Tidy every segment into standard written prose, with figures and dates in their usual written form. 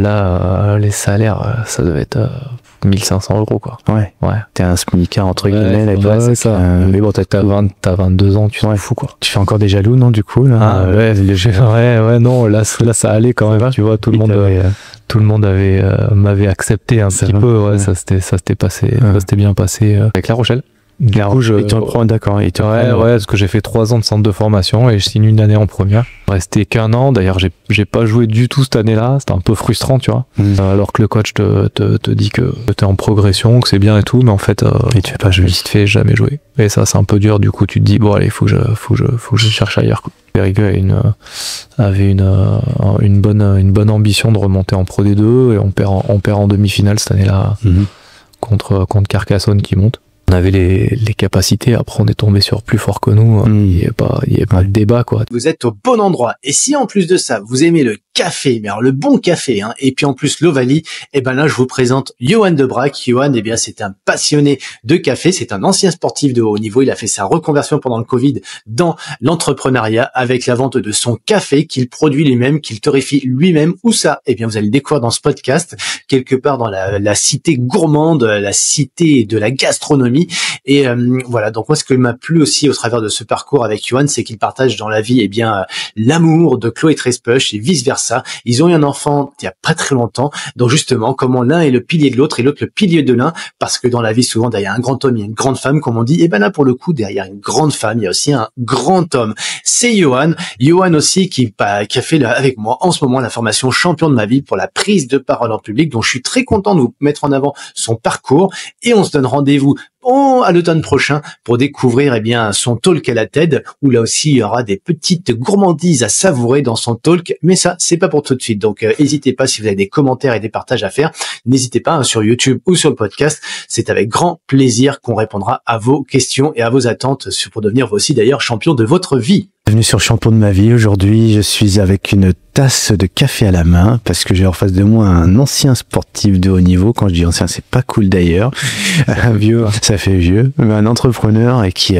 Là, les salaires, ça devait être 1500 €, quoi. Ouais. T'es un smicard entre guillemets, là, ouais, c'est ça. Mais bon, t'as 22 ans, tu t'en fous, quoi. Tu fais encore des jaloux, non, du coup, là? Non, là, ça allait quand même, tu vois, tout le monde m'avait accepté un petit peu, ouais, ça s'était bien passé avec La Rochelle. Du coup, il te reprend, d'accord. Ouais, parce que j'ai fait 3 ans de centre de formation et je signe une année en première. Resté qu'un an, d'ailleurs j'ai pas joué du tout cette année-là, c'était un peu frustrant, tu vois. Alors que le coach te dit que t'es en progression, que c'est bien et tout, mais en fait, et tu fais pas jouer. Vite fait, jamais joué. Et ça, c'est un peu dur, du coup, tu te dis, bon allez, faut que je cherche ailleurs, quoi. Périgueux avait une bonne ambition de remonter en Pro D2 et on perd en demi-finale cette année-là contre Carcassonne qui monte. On avait les capacités, après on est tombé sur plus fort que nous, il n'y avait pas de débat, quoi. Vous êtes au bon endroit, et si en plus de ça, vous aimez le café, mais alors le bon café, et puis en plus l'Ovalie, et ben là je vous présente Johan De Braak. Johan, eh bien c'est un passionné de café, c'est un ancien sportif de haut niveau, il a fait sa reconversion pendant le Covid dans l'entrepreneuriat avec la vente de son café qu'il produit lui-même, qu'il torréfie lui-même. Où ça? Eh bien vous allez le découvrir dans ce podcast, quelque part dans la cité gourmande, la cité de la gastronomie. Et voilà, donc moi ce qui m'a plu aussi au travers de ce parcours avec Johan, c'est qu'il partage dans la vie l'amour de Chloé Trespuch et vice versa. Ils ont eu un enfant il y a pas très longtemps, donc justement comment l'un est le pilier de l'autre et l'autre le pilier de l'un, parce que dans la vie souvent derrière un grand homme il y a une grande femme, comme on dit, et ben là pour le coup derrière une grande femme il y a aussi un grand homme. C'est Johan aussi qui a fait avec moi en ce moment la formation champion de ma vie pour la prise de parole en public, donc je suis très content de vous mettre en avant son parcours, et on se donne rendez-vous à l'automne prochain pour découvrir son talk à la TED, où là aussi il y aura des petites gourmandises à savourer dans son talk, mais ça c'est pas pour tout de suite, donc n'hésitez pas, si vous avez des commentaires et des partages à faire, n'hésitez pas sur YouTube ou sur le podcast, c'est avec grand plaisir qu'on répondra à vos questions et à vos attentes pour devenir vous aussi d'ailleurs champion de votre vie. Bienvenue sur Champion de ma vie. Aujourd'hui, je suis avec une tasse de café à la main parce que j'ai en face de moi un ancien sportif de haut niveau. Quand je dis ancien, c'est pas cool d'ailleurs. Un vieux, ça fait vieux, mais un entrepreneur et qui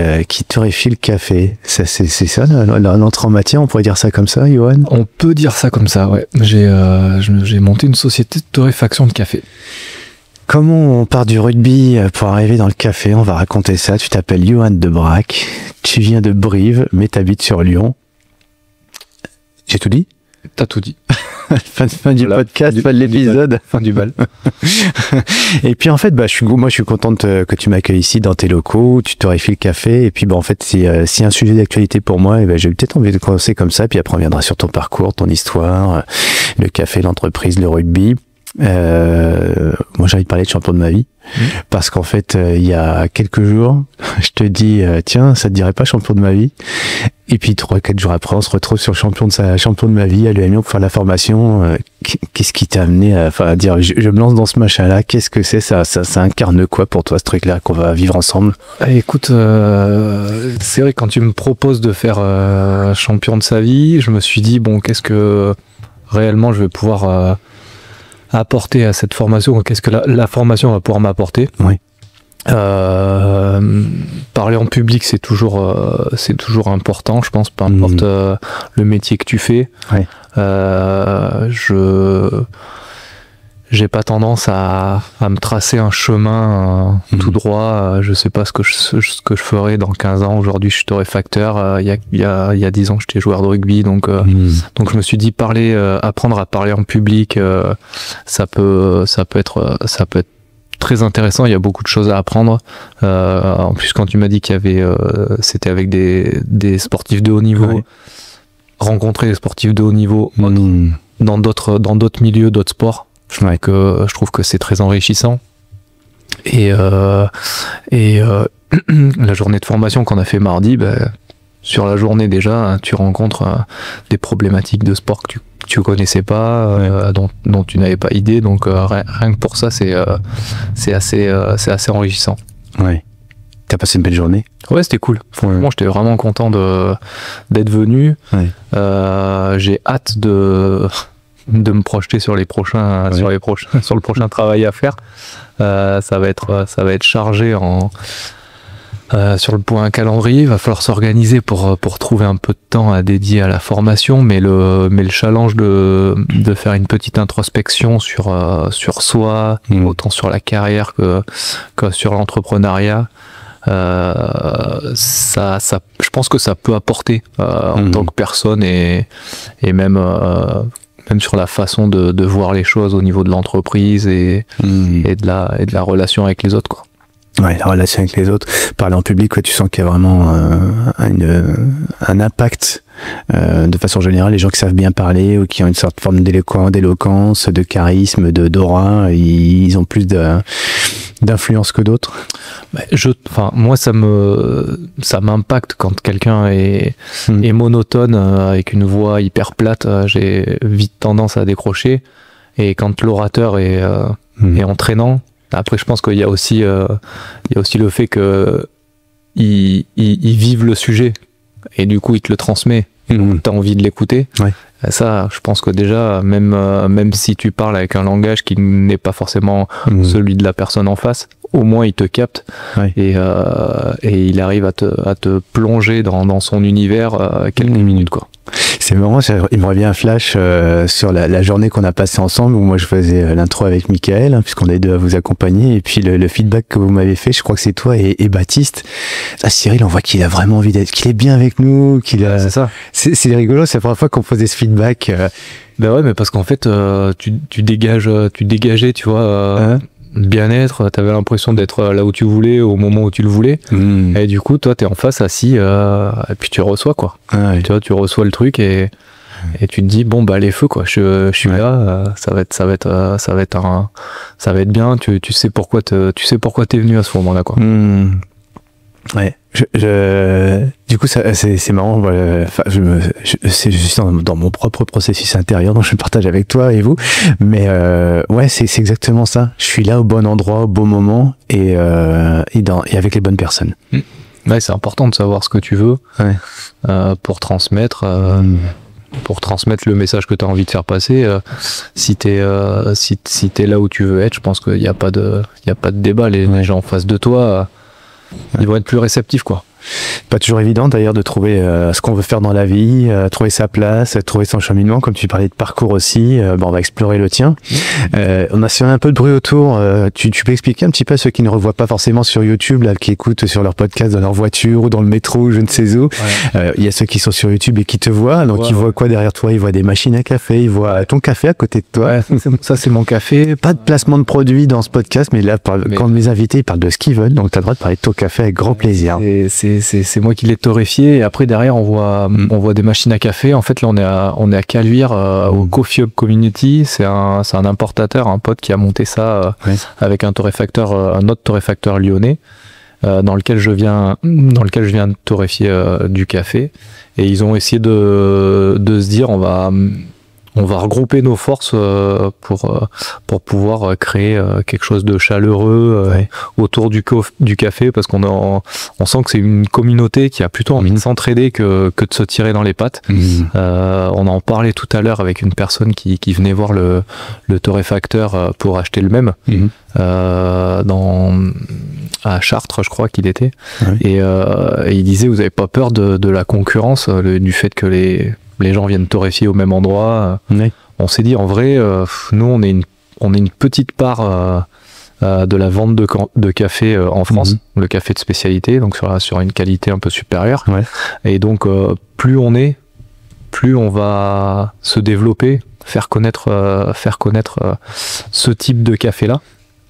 torréfie le café. Ça, c'est ça, l'entrée en matière. On pourrait dire ça comme ça, Johan? On peut dire ça comme ça, ouais. J'ai monté une société de torréfaction de café. Comment on part du rugby pour arriver dans le café? On va raconter ça. Tu t'appelles Johan De Braak. Tu viens de Brive, mais t'habites sur Lyon. J'ai tout dit? T'as tout dit. fin du podcast, fin de l'épisode. Fin du bal. Et puis en fait, moi je suis contente que tu m'accueilles ici dans tes locaux, tu torréfies le café. Et puis en fait, c'est un sujet d'actualité pour moi, et j'ai peut-être envie de commencer comme ça. Puis après, on viendra sur ton parcours, ton histoire, le café, l'entreprise, le rugby. Moi j'ai envie de parler de champion de ma vie parce qu'en fait il y a quelques jours je te dis tiens, ça te dirait pas champion de ma vie, et puis 3-4 jours après on se retrouve sur champion de ma vie à l'UM pour faire la formation. Qu'est-ce qui t'a amené à dire je me lance dans ce machin là? Qu'est-ce que c'est? ça incarne quoi pour toi, ce truc là qu'on va vivre ensemble? Écoute, c'est vrai, quand tu me proposes de faire champion de sa vie, je me suis dit bon, qu'est-ce que réellement je vais pouvoir apporter à cette formation, qu'est-ce que la formation va pouvoir m'apporter. Oui. Parler en public, c'est toujours important, je pense, peu importe le métier que tu fais. Oui. J'ai pas tendance à me tracer un chemin tout droit. Je sais pas ce que je ferai dans 15 ans. Aujourd'hui, je suis torréfacteur. Il y a 10 ans, j'étais joueur de rugby. Donc je me suis dit, apprendre à parler en public, ça peut être très intéressant. Il y a beaucoup de choses à apprendre. En plus, quand tu m'as dit c'était avec des sportifs de haut niveau, ouais. Rencontrer des sportifs de haut niveau dans d'autres milieux, d'autres sports. Je trouve que c'est très enrichissant. Et la journée de formation qu'on a fait mardi, sur la journée déjà, tu rencontres des problématiques de sport que tu connaissais pas, dont tu n'avais pas idée. Donc rien que pour ça, c'est assez enrichissant. Ouais. T'as passé une belle journée? Ouais, c'était cool. Franchement, j'étais vraiment content d'être venu. Ouais. J'ai hâte de me projeter sur le prochain travail à faire. Ça va être chargé Sur le point calendrier, il va falloir s'organiser pour trouver un peu de temps à dédier à la formation, mais le challenge de faire une petite introspection sur soi, autant sur la carrière que sur l'entrepreneuriat, ça, je pense que ça peut apporter en tant que personne et même sur la façon de voir les choses au niveau de l'entreprise et de la relation avec les autres, quoi. Ouais, la relation avec les autres, parler en public, ouais, tu sens qu'il y a vraiment un impact. De façon générale, les gens qui savent bien parler ou qui ont une sorte forme d'éloquence, de charisme, d'aura, ils ont plus d'influence que d'autres. Moi, ça m'impacte quand quelqu'un est monotone, avec une voix hyper plate. J'ai vite tendance à décrocher. Et quand l'orateur est entraînant, après, je pense qu'il y a aussi le fait que ils vivent le sujet et du coup, ils te le transmet. T'as envie de l'écouter. Ouais. Ça, je pense que déjà, même si tu parles avec un langage qui n'est pas forcément celui de la personne en face, au moins il te capte et il arrive à te plonger dans son univers quelques minutes, quoi. C'est marrant, il me revient un flash sur la journée qu'on a passée ensemble où moi je faisais l'intro avec Michael, puisqu'on est deux à vous accompagner, et puis le feedback que vous m'avez fait, je crois que c'est toi et Baptiste. Ah, Cyril, on voit qu'il a vraiment envie qu'il est bien avec nous, c'est ça. C'est rigolo, c'est la première fois qu'on faisait ce feedback. Ben ouais, mais parce qu'en fait, tu dégageais, tu vois. Bien-être, t'avais l'impression d'être là où tu voulais au moment où tu le voulais, et du coup toi t'es en face assis et puis tu reçois, quoi. Tu vois, tu reçois le truc et tu te dis bon bah les feux, quoi, je suis là, ça va être bien, tu sais pourquoi t'es venu à ce moment-là, quoi. Ouais. Du coup, c'est marrant. Voilà, je suis dans mon propre processus intérieur, donc je le partage avec toi et vous. Mais ouais, c'est exactement ça. Je suis là au bon endroit, au bon moment et avec les bonnes personnes. Ouais, c'est important de savoir ce que tu veux pour transmettre. Pour transmettre le message que tu as envie de faire passer. Si t'es là où tu veux être, je pense qu'il n'y a pas de débat. Les gens en face de toi, ils vont être plus réceptifs, quoi. Pas toujours évident d'ailleurs de trouver ce qu'on veut faire dans la vie, trouver sa place, trouver son cheminement. Comme tu parlais de parcours aussi, on va explorer le tien. On a un peu de bruit autour. Tu peux expliquer un petit peu à ceux qui ne revoient pas forcément sur YouTube, là, qui écoutent sur leur podcast dans leur voiture ou dans le métro ou je ne sais où. Il y a ceux qui sont sur YouTube et qui te voient. Donc ils voient quoi derrière toi? Ils voient des machines à café, ils voient ton café à côté de toi. Ouais, ça c'est mon café. Pas de placement de produit dans ce podcast, mais là quand mes invités ils parlent de ce qu'ils veulent, donc tu as le droit de parler de ton café avec grand plaisir. C'est moi qui l'ai torréfié, et après derrière on voit des machines à café. En fait là on est à Caluire, au Coffee Hub Community. C'est un importateur, un pote qui a monté ça avec un autre torréfacteur lyonnais, dans lequel je viens de torréfier du café, et ils ont essayé de se dire on va regrouper nos forces pour pouvoir créer quelque chose de chaleureux autour du café, parce on sent que c'est une communauté qui a plutôt envie de s'entraider que de se tirer dans les pattes. On en parlait tout à l'heure avec une personne qui venait voir le torréfacteur pour acheter le même à Chartres, je crois qu'il était, et il disait vous avez pas peur de la concurrence, du fait que les gens viennent torréfier au même endroit. On s'est dit, en vrai, nous, on est une petite part de la vente de café en France, le café de spécialité, donc sur une qualité un peu supérieure. Et donc, plus on va se développer, faire connaître ce type de café-là.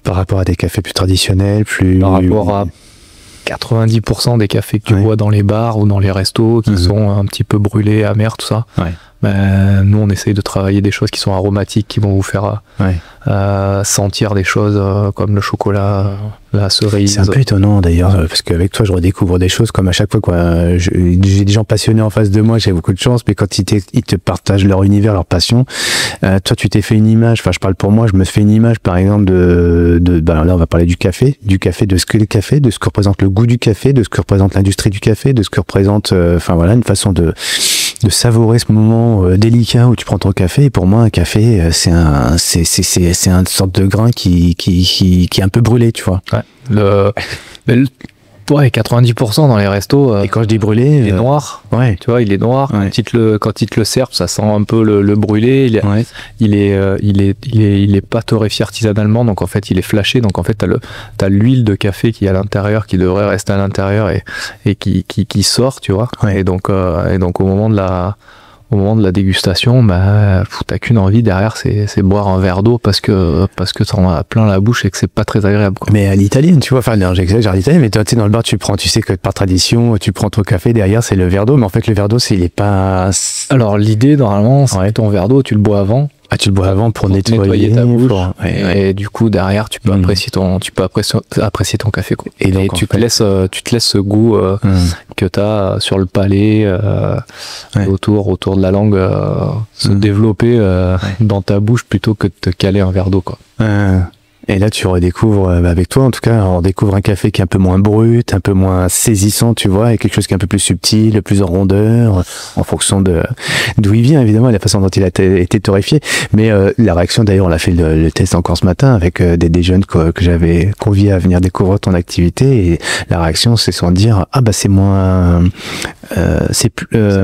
Par rapport à des cafés plus traditionnels, Par rapport à 90% des cafés que tu vois dans les bars ou dans les restos qui sont un petit peu brûlés, amers, tout ça. Nous, on essaye de travailler des choses qui sont aromatiques, qui vont vous faire sentir des choses comme le chocolat, la cerise. C'est un peu étonnant d'ailleurs, parce qu'avec toi, je redécouvre des choses comme à chaque fois, quoi. J'ai des gens passionnés en face de moi, j'ai beaucoup de chance, mais quand ils te partagent leur univers, leur passion, toi, tu t'es fait une image. Enfin, je parle pour moi, je me fais une image, par exemple, là, on va parler du café, de ce qu'est le café, de ce que représente le goût du café, de ce que représente l'industrie du café, de ce que représente, une façon de savourer ce moment délicat où tu prends ton café. Et pour moi, un café, c'est une sorte de grain qui est un peu brûlé, tu vois. Pour Ouais, 90% dans les restos. Et quand je dis brûlé, il est noir. Ouais. Tu vois, il est noir. Ouais. Quand ils te le servent, ça sent un peu le brûlé. Il est pas torréfié artisanalement, donc en fait, il est flashé. Donc en fait, t'as l'huile de café qui est à l'intérieur, qui devrait rester à l'intérieur et qui sort, tu vois. Ouais. Et donc au moment de la dégustation, bah, t'as qu'une envie derrière, c'est boire un verre d'eau parce que t'en as plein la bouche et que c'est pas très agréable, quoi. Mais à l'italienne, tu vois, enfin, j'exagère à l'italienne, mais toi, tu sais, dans le bar, tu sais que par tradition, tu prends ton café, derrière, c'est le verre d'eau, mais en fait, le verre d'eau, il est pas... Alors, l'idée, normalement, c'est ton verre d'eau, tu le bois avant. Ah, tu le bois avant pour nettoyer ta bouche. Ouais. Et du coup, derrière, tu peux apprécier ton café, quoi. Et tu te laisses ce goût que t'as sur le palais, autour de la langue, se développer dans ta bouche plutôt que de te caler un verre d'eau, quoi. Et là, tu redécouvres, avec toi en tout cas, on découvre un café qui est un peu moins brut, un peu moins saisissant, tu vois, et quelque chose qui est un peu plus subtil, plus en rondeur, en fonction d'où il vient, évidemment, et la façon dont il a été torréfié. Mais la réaction, d'ailleurs, on a fait le test encore ce matin avec des jeunes que j'avais conviés à venir découvrir ton activité, et la réaction, c'est sans dire, ah bah c'est moins... c'est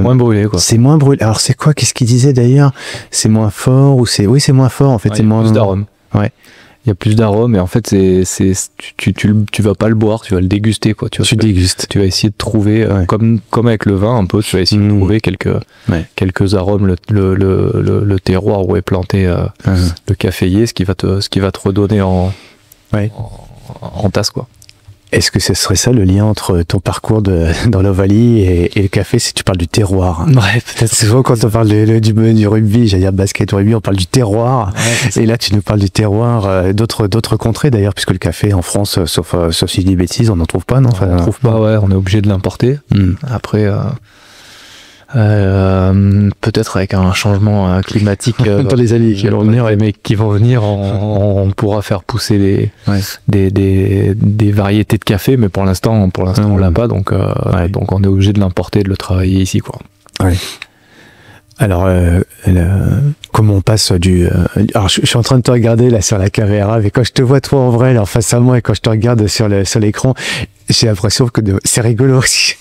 moins brûlé, quoi. C'est moins brûlé. Alors c'est quoi, qu'est-ce qu'il disait d'ailleurs? C'est moins fort ou c'est... Oui, c'est moins fort, en fait. C'est moins... plus d'arôme. Ouais. Il y a plus d'arôme et en fait tu vas pas le boire, tu vas le déguster, quoi. Tu dégustes. Tu vas essayer de trouver comme avec le vin un peu, tu vas essayer de trouver quelques arômes, le terroir où est planté le caféier, ce qui va te redonner en tasse, quoi. Est-ce que ce serait ça le lien entre ton parcours dans l'Ovalie et le café, si tu parles du terroir? Ouais, peut-être. Souvent quand on parle du rugby, j'allais dire basket ou rugby, on parle du terroir. Ouais, et là, tu nous parles du terroir d'autres contrées d'ailleurs, puisque le café en France, sauf si je dis bêtises, on n'en trouve pas, non? On n'en trouve pas, on est obligé de l'importer. Après... peut-être avec un changement climatique dans les années qui vont venir, mais qui vont venir, on pourra faire pousser des variétés de café, mais pour l'instant on l'a pas, donc on est obligé de l'importer, de le travailler ici, quoi. Ouais. Alors, comment on passe alors, je suis en train de te regarder là sur la caméra, mais quand je te vois toi en vrai là face à moi et quand je te regarde sur l'écran, j'ai l'impression que c'est rigolo aussi.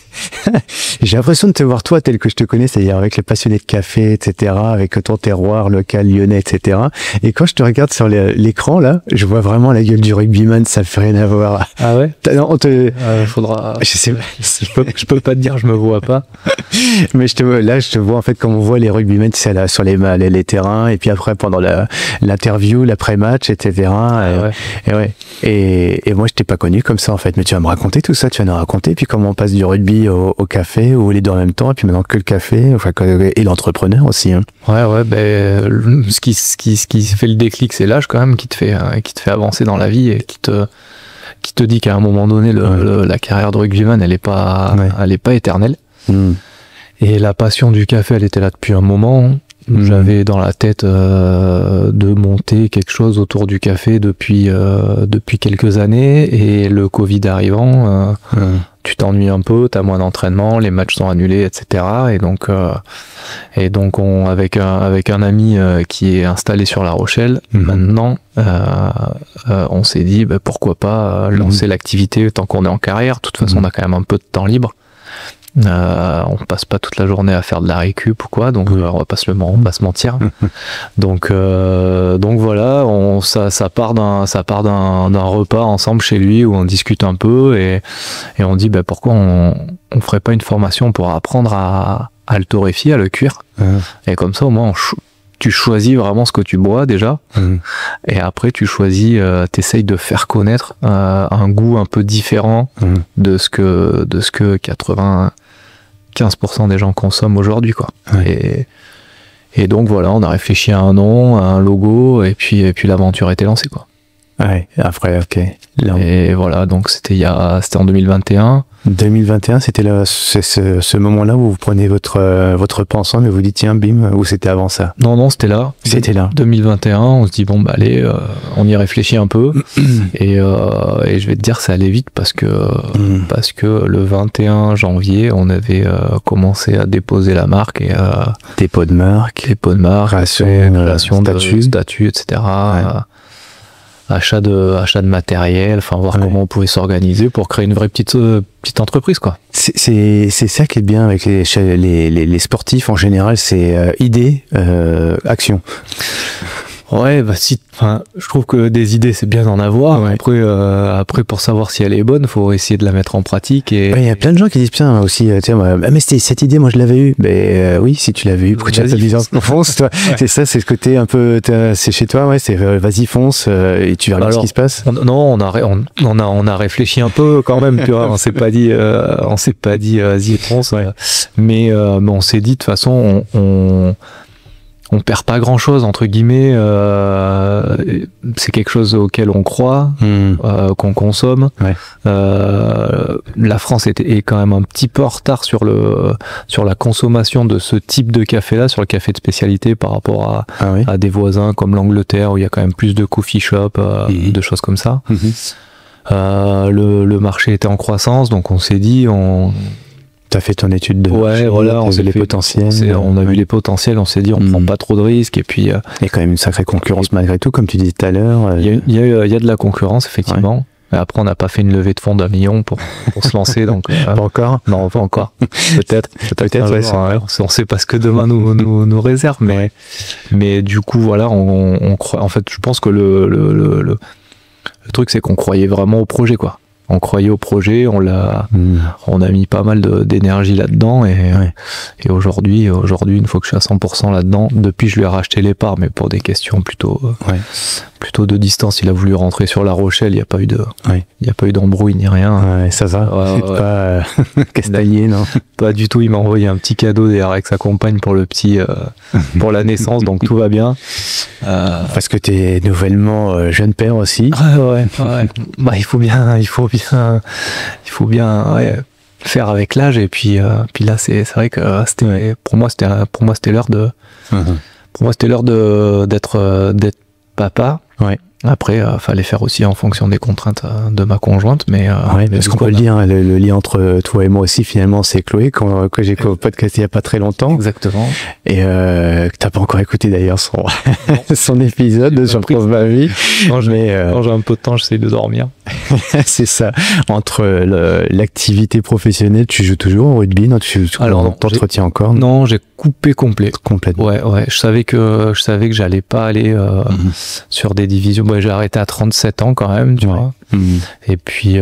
J'ai l'impression de te voir toi tel que je te connais, c'est-à-dire avec les passionnés de café, etc., avec ton terroir local lyonnais, etc. Et quand je te regarde sur l'écran là, je vois vraiment la gueule du rugbyman, ça fait rien à voir. Ah ouais? Non, faudra. Je sais pas. Je peux pas te dire, je me vois pas. Mais je te vois en fait comme on voit les rugbymen, tu sais, là, sur les terrains, et puis après pendant l'interview, l'après-match, etc. Et moi je t'ai pas connu comme ça en fait, mais tu vas me raconter tout ça, tu vas nous raconter, puis comment on passe du rugby au café, ou les deux en même temps, et puis maintenant que le café, et l'entrepreneur aussi. Hein. Ce qui fait le déclic, c'est l'âge quand même qui te fait avancer dans la vie et qui te dit qu'à un moment donné, la carrière de rugbyman, elle est pas éternelle. Et la passion du café, elle était là depuis un moment. J'avais dans la tête de monter quelque chose autour du café depuis quelques années, et le Covid arrivant, tu t'ennuies un peu, t'as moins d'entraînement, les matchs sont annulés, etc. Et donc avec un ami qui est installé sur La Rochelle, maintenant on s'est dit pourquoi pas lancer l'activité tant qu'on est en carrière. De toute façon, on a quand même un peu de temps libre. On passe pas toute la journée à faire de la récup ou quoi, donc on va pas se mentir. Donc voilà, ça part d'un repas ensemble chez lui où on discute un peu et on dit pourquoi on ferait pas une formation pour apprendre à le torréfier, à le cuire. Et comme ça au moins tu choisis vraiment ce que tu bois déjà, et après tu choisis, t'essayes de faire connaître un goût un peu différent de ce que 95% des gens consomment aujourd'hui, quoi. Et donc voilà, on a réfléchi à un nom, à un logo, et puis l'aventure était lancée, quoi. Ouais, après, ok. Et voilà, donc c'était en 2021. 2021, c'était ce moment-là où vous prenez votre pas ensemble et vous dites tiens, bim, ou c'était avant ça? Non, c'était là. C'était là. 2021, on se dit bon, allez, on y réfléchit un peu. Et je vais te dire, ça allait vite parce que le 21 janvier, on avait commencé à déposer la marque et dépôt de marque, création de statut, etc. achat de matériel, enfin voir comment on pouvait s'organiser pour créer une vraie petite entreprise, quoi. C'est ça qui est bien avec les sportifs en général, c'est idée, action. Ouais, bah si, enfin, je trouve que des idées c'est bien d'en avoir. Ouais. Après pour savoir si elle est bonne, faut essayer de la mettre en pratique. Et il y a plein de gens qui disent putain aussi, tiens, mais cette idée, moi je l'avais eue. Mais oui, si tu l'avais eue, pourquoi tu as dit fonce, toi. C'est ça, c'est ce côté un peu, c'est chez toi, ouais, c'est vas-y fonce et tu verras ce qui se passe. Non, on a réfléchi un peu quand même, tu vois. On s'est pas dit vas-y fonce. Ouais. Mais on s'est dit de toute façon on perd pas grand chose entre guillemets, c'est quelque chose auquel on croit, qu'on consomme. Ouais. La France est quand même un petit peu en retard sur la consommation de ce type de café là, sur le café de spécialité par rapport à des voisins comme l'Angleterre où il y a quand même plus de coffee shop, de choses comme ça. Le marché était en croissance, donc on s'est dit T'as fait ton étude de marché, voilà, on a vu les potentiels. On a vu les potentiels, on s'est dit on prend pas trop de risques et puis il y a quand même une sacrée concurrence malgré tout, comme tu disais tout à l'heure. Il y a de la concurrence effectivement. Ouais. Après on n'a pas fait une levée de fonds d'1 million pour se lancer, donc pas encore. Non, pas encore. Peut-être. Ouais, on sait pas ce que demain nous réserve, mais du coup voilà, on croit. En fait, je pense que le truc c'est qu'on croyait vraiment au projet, quoi. On croyait au projet, on a mis pas mal d'énergie là-dedans et aujourd'hui, une fois que je suis à 100% là-dedans, depuis je lui ai racheté les parts, mais pour des questions plutôt de distance. Il a voulu rentrer sur La Rochelle, il n'y a pas eu d'embrouille ni rien. Ouais, ça va. Pas Castaigné, non. Pas du tout. Il m'a envoyé un petit cadeau d'ailleurs avec sa compagne pour le petit, pour la naissance, donc tout va bien. Parce que t'es nouvellement jeune père aussi. Ouais. Bah, il faut bien faire avec l'âge et puis là c'est vrai que pour moi c'était l'heure d'être papa. Ouais. Après, fallait faire aussi en fonction des contraintes de ma conjointe, mais parce qu'on peut le dire, le lien entre toi et moi aussi, finalement, c'est Chloé, que j'ai podcasté il n'y a pas très longtemps. Exactement. Et que t'as pas encore écouté d'ailleurs son épisode sur ma vie. Quand j'ai un peu de temps, j'essaie de dormir. C'est ça. Entre l'activité professionnelle, tu joues toujours au rugby, non? Alors, t'entretiens encore? Non, j'ai coupé complètement. Ouais. Je savais que j'allais pas aller sur des divisions. Bon, j'ai arrêté à 37 ans quand même, tu vois. Et puis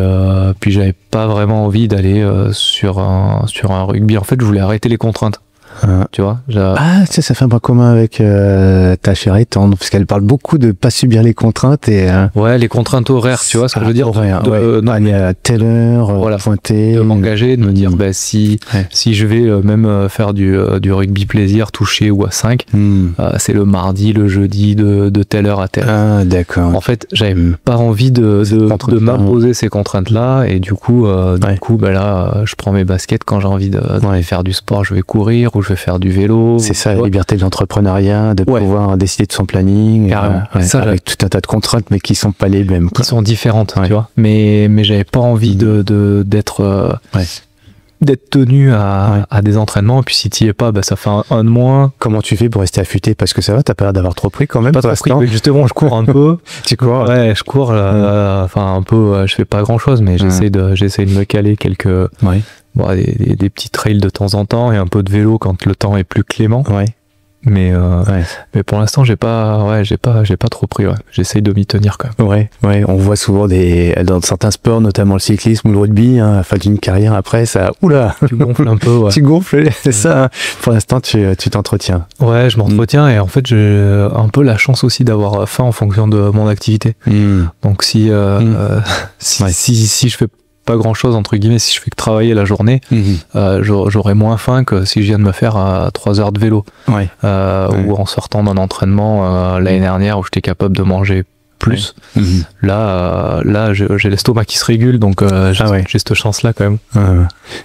j'avais pas vraiment envie d'aller sur un rugby. En fait, je voulais arrêter les contraintes. Tu vois, ça fait un point commun avec ta chérie tendre, parce qu'elle parle beaucoup de pas subir les contraintes et les contraintes horaires, tu vois ce que je veux dire, aller à telle heure, pointer, de m'engager, de me dire si je vais même faire du rugby plaisir touché ou à 5, c'est le mardi, le jeudi de telle heure à telle heure. Ah, d'accord. En fait, j'avais pas envie de m'imposer ces contraintes là, et du coup là je prends mes baskets quand j'ai envie d'aller faire du sport, je vais courir ou je vais faire du vélo. C'est ça, la liberté de l'entrepreneuriat, de pouvoir décider de son planning. Ça, avec tout un tas de contraintes, mais qui sont pas les mêmes. Qui sont différentes, tu vois. Mais j'avais pas envie d'être tenu à des entraînements, et puis si t'y es pas, ça fait un de moins. Comment tu fais pour rester affûté? Parce que ça va, t'as pas l'air d'avoir trop pris quand même. Pas trop pris, mais justement, je cours un peu. Tu cours? Ouais, je cours, un peu, je fais pas grand chose, mais j'essaie de me caler quelques, des petits trails de temps en temps, et un peu de vélo quand le temps est plus clément. Ouais. Mais pour l'instant, j'ai pas trop pris. Ouais. J'essaye de m'y tenir quand même. Ouais. On voit souvent dans certains sports, notamment le cyclisme ou le rugby, à la fin d'une carrière après, ça, tu gonfles un peu. Ouais. Tu gonfles, c'est ça. Pour l'instant, tu t'entretiens. Ouais, je m'entretiens et en fait, j'ai un peu la chance aussi d'avoir faim en fonction de mon activité. Donc si je fais pas grand chose entre guillemets, si je fais que travailler la journée, j'aurai moins faim que si je viens de me faire 3 heures de vélo, ou en sortant d'un entraînement l'année dernière où j'étais capable de manger plus. Là j'ai l'estomac qui se régule, donc j'ai cette chance là quand même.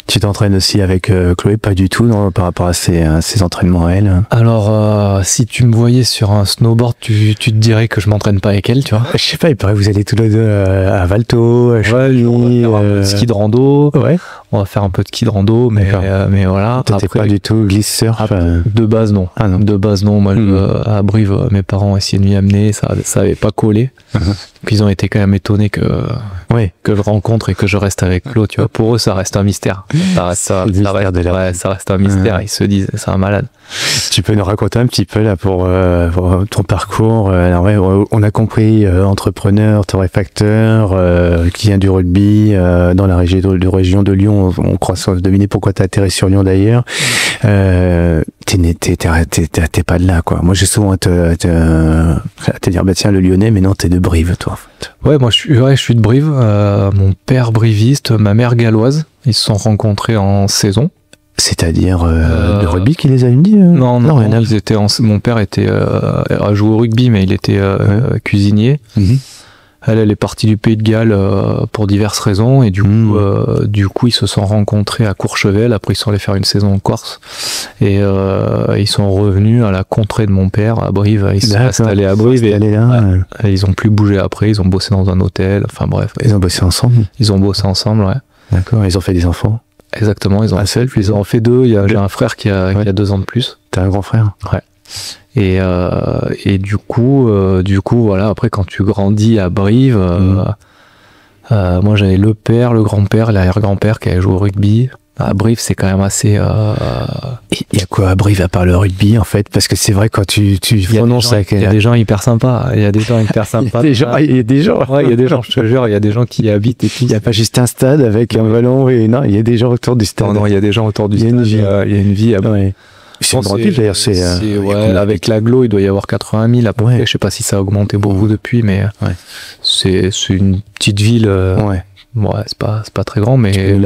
Tu t'entraînes aussi avec Chloé? Pas du tout, non, par rapport à ses entraînements à elle? Alors si tu me voyais sur un snowboard, tu te dirais que je m'entraîne pas avec elle, tu vois. Je sais pas, il paraît que vous allez tous les deux à Valto, à ski de rando. On va faire un peu de ski de rando, mais voilà. T'étais pas du tout glisseur? De base non. De base non. Moi à Brive, mes parents essayaient de m'y amener, ça avait pas collé. qu'ils ont été quand même étonnés que Ouais. je rencontre et que je reste avec Flo, tu vois. Pour eux, ça reste un mystère. Ça reste un mystère. Ils se disent, c'est un malade. Tu peux nous raconter un petit peu là pour ton parcours. Alors ouais, on a compris entrepreneur, torréfacteur, qui vient du rugby dans la région de Lyon. On croit deviner pourquoi t'as atterri sur Lyon d'ailleurs. T'es pas de là, quoi. Moi, j'ai souvent te dire, bah tiens, le Lyonnais, mais non, t'es de Brive, toi, en fait. Ouais, moi, je suis de Brive. Mon père briviste, ma mère galloise. Ils se sont rencontrés en saison. C'est-à-dire de rugby qui les a unis Non, ils étaient mon père a joué au rugby, mais il était cuisinier. Elle est partie du Pays de Galles pour diverses raisons, et du coup, ils se sont rencontrés à Courchevel. Après, ils sont allés faire une saison en Corse, et ils sont revenus à la contrée de mon père à Brive. Ils sont installés à Brive, et ils ont plus bougé après. Ils ont bossé dans un hôtel. Enfin bref. Ils ont bossé ensemble. Ouais. D'accord. Ils ont fait des enfants. Exactement. Ils en ont fait 2. J'ai un frère qui a 2 ans de plus. T'as un grand frère. Ouais. Et du coup, voilà, après, quand tu grandis à Brive, moi, j'avais le père, le grand-père, l'arrière-grand-père qui avait joué au rugby. À Brive, c'est quand même assez... Il y a quoi à Brive à part le rugby, en fait? Parce que c'est vrai, quand tu prononces avec... Il y a des gens hyper sympas. Il y a des gens, Ouais, il y a des gens, je te jure, il y a des gens qui y habitent et tout. Il n'y a pas juste un stade avec un ballon et non, il y a des gens autour du stade. Non, il y a des gens autour du stade. Il y a une vie. Ouais. C'est une grande ville, d'ailleurs. Avec l'agglo, il doit y avoir 80 000 à peu près. Je sais pas si ça a augmenté beaucoup depuis, mais c'est une petite ville. C'est pas très grand, mais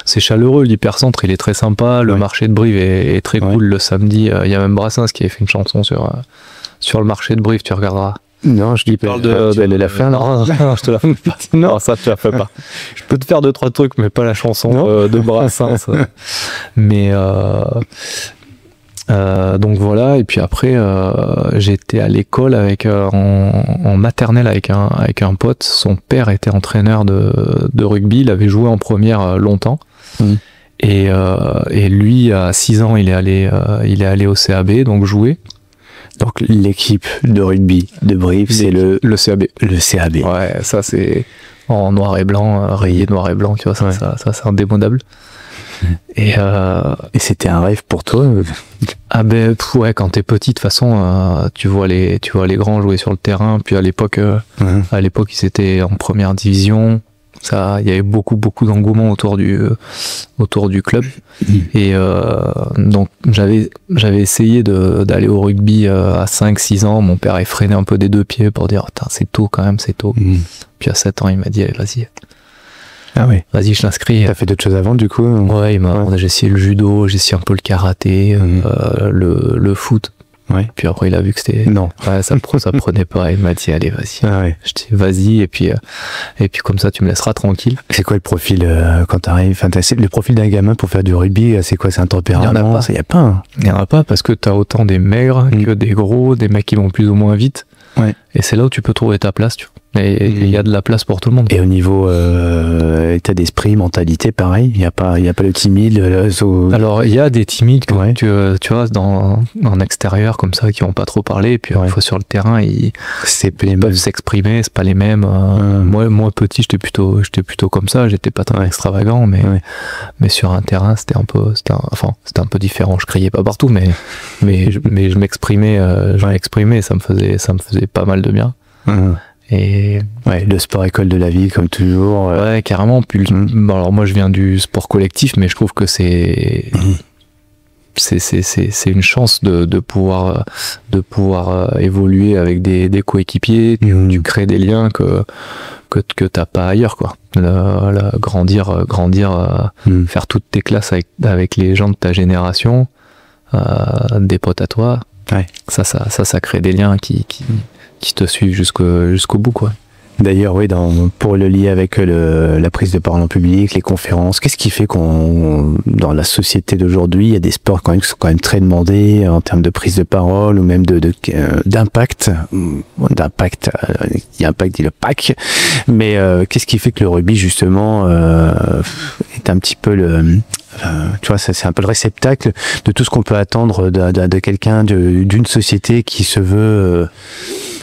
c'est chaleureux. L'hypercentre, il est très sympa. Le marché de Brive est très cool le samedi. Il y a même Brassens qui avait fait une chanson sur le marché de Brive, tu regarderas. Non, je dis pas. Tu allais la faire, non, je te la fais pas. Non, ça tu la fais pas. Je peux te faire 2-3 trucs, mais pas la chanson de Brassens. Mais donc voilà, et puis après j'étais à l'école en maternelle avec un pote. Son père était entraîneur de rugby, il avait joué en première longtemps. Et lui à 6 ans il est allé au CAB, donc jouer. Donc l'équipe de rugby de Brive, c'est le CAB. Le CAB. Ouais, ça c'est en noir et blanc, rayé noir et blanc, tu vois, ça c'est indémodable. Et c'était un rêve pour toi? Ah ben ouais, quand t'es petit, de toute façon, tu vois les grands jouer sur le terrain. Puis à l'époque, ils étaient en première division. Il y avait beaucoup d'engouement autour du club. Et donc j'avais essayé d'aller au rugby à 5-6 ans. Mon père a freiné un peu des 2 pieds pour dire c'est tôt quand même, c'est tôt. Puis à 7 ans, il m'a dit allez, vas-y. Ah oui. Vas-y, je t'inscris. T'as fait d'autres choses avant, du coup? Ouais, j'ai essayé le judo, j'ai essayé un peu le karaté, le foot. Ouais. Puis après, il a vu que c'était... Non. Ouais, ça prenait pas. Il m'a dit, allez, vas-y. Ah ouais. Je dis, vas-y, et puis comme ça, tu me laisseras tranquille. C'est quoi le profil quand t'arrives? Enfin, le profil d'un gamin pour faire du rugby, c'est quoi? C'est un tempérament? Il y en a pas. Il y a pas. Hein. Il y en a pas, parce que t'as autant des maigres que des gros, des mecs qui vont plus ou moins vite. Ouais. Et c'est là où tu peux trouver ta place, tu vois. Et il y a de la place pour tout le monde. Et au niveau état d'esprit, mentalité, pareil. Il y a pas le timide. Alors il y a des timides que tu vois en extérieur comme ça qui vont pas trop parler. Et puis une fois sur le terrain, ils peuvent s'exprimer. C'est pas les mêmes. Moi petit, j'étais plutôt comme ça. J'étais pas très extravagant, mais sur un terrain, c'était un peu différent. Je criais pas partout, mais je m'exprimais. Ça me faisait pas mal de bien. Et le sport école de la vie, comme toujours. Ouais, carrément. Puis alors moi je viens du sport collectif, mais je trouve que c'est une chance de pouvoir évoluer avec des coéquipiers. Tu crées des liens que t'as pas ailleurs, quoi. Grandir, faire toutes tes classes avec les gens de ta génération, des potes à toi. Ouais. Ça crée des liens qui te suivent jusqu'au bout, quoi. D'ailleurs, oui, pour le lier avec la prise de parole en public, les conférences, qu'est-ce qui fait dans la société d'aujourd'hui, il y a des sports qui sont quand même très demandés en termes de prise de parole ou même d'impact. D'impact, il y a impact, dit le PAC. Mais qu'est-ce qui fait que le rugby, justement, est un petit peu Tu vois, c'est un peu le réceptacle de tout ce qu'on peut attendre de quelqu'un, d'une société qui se veut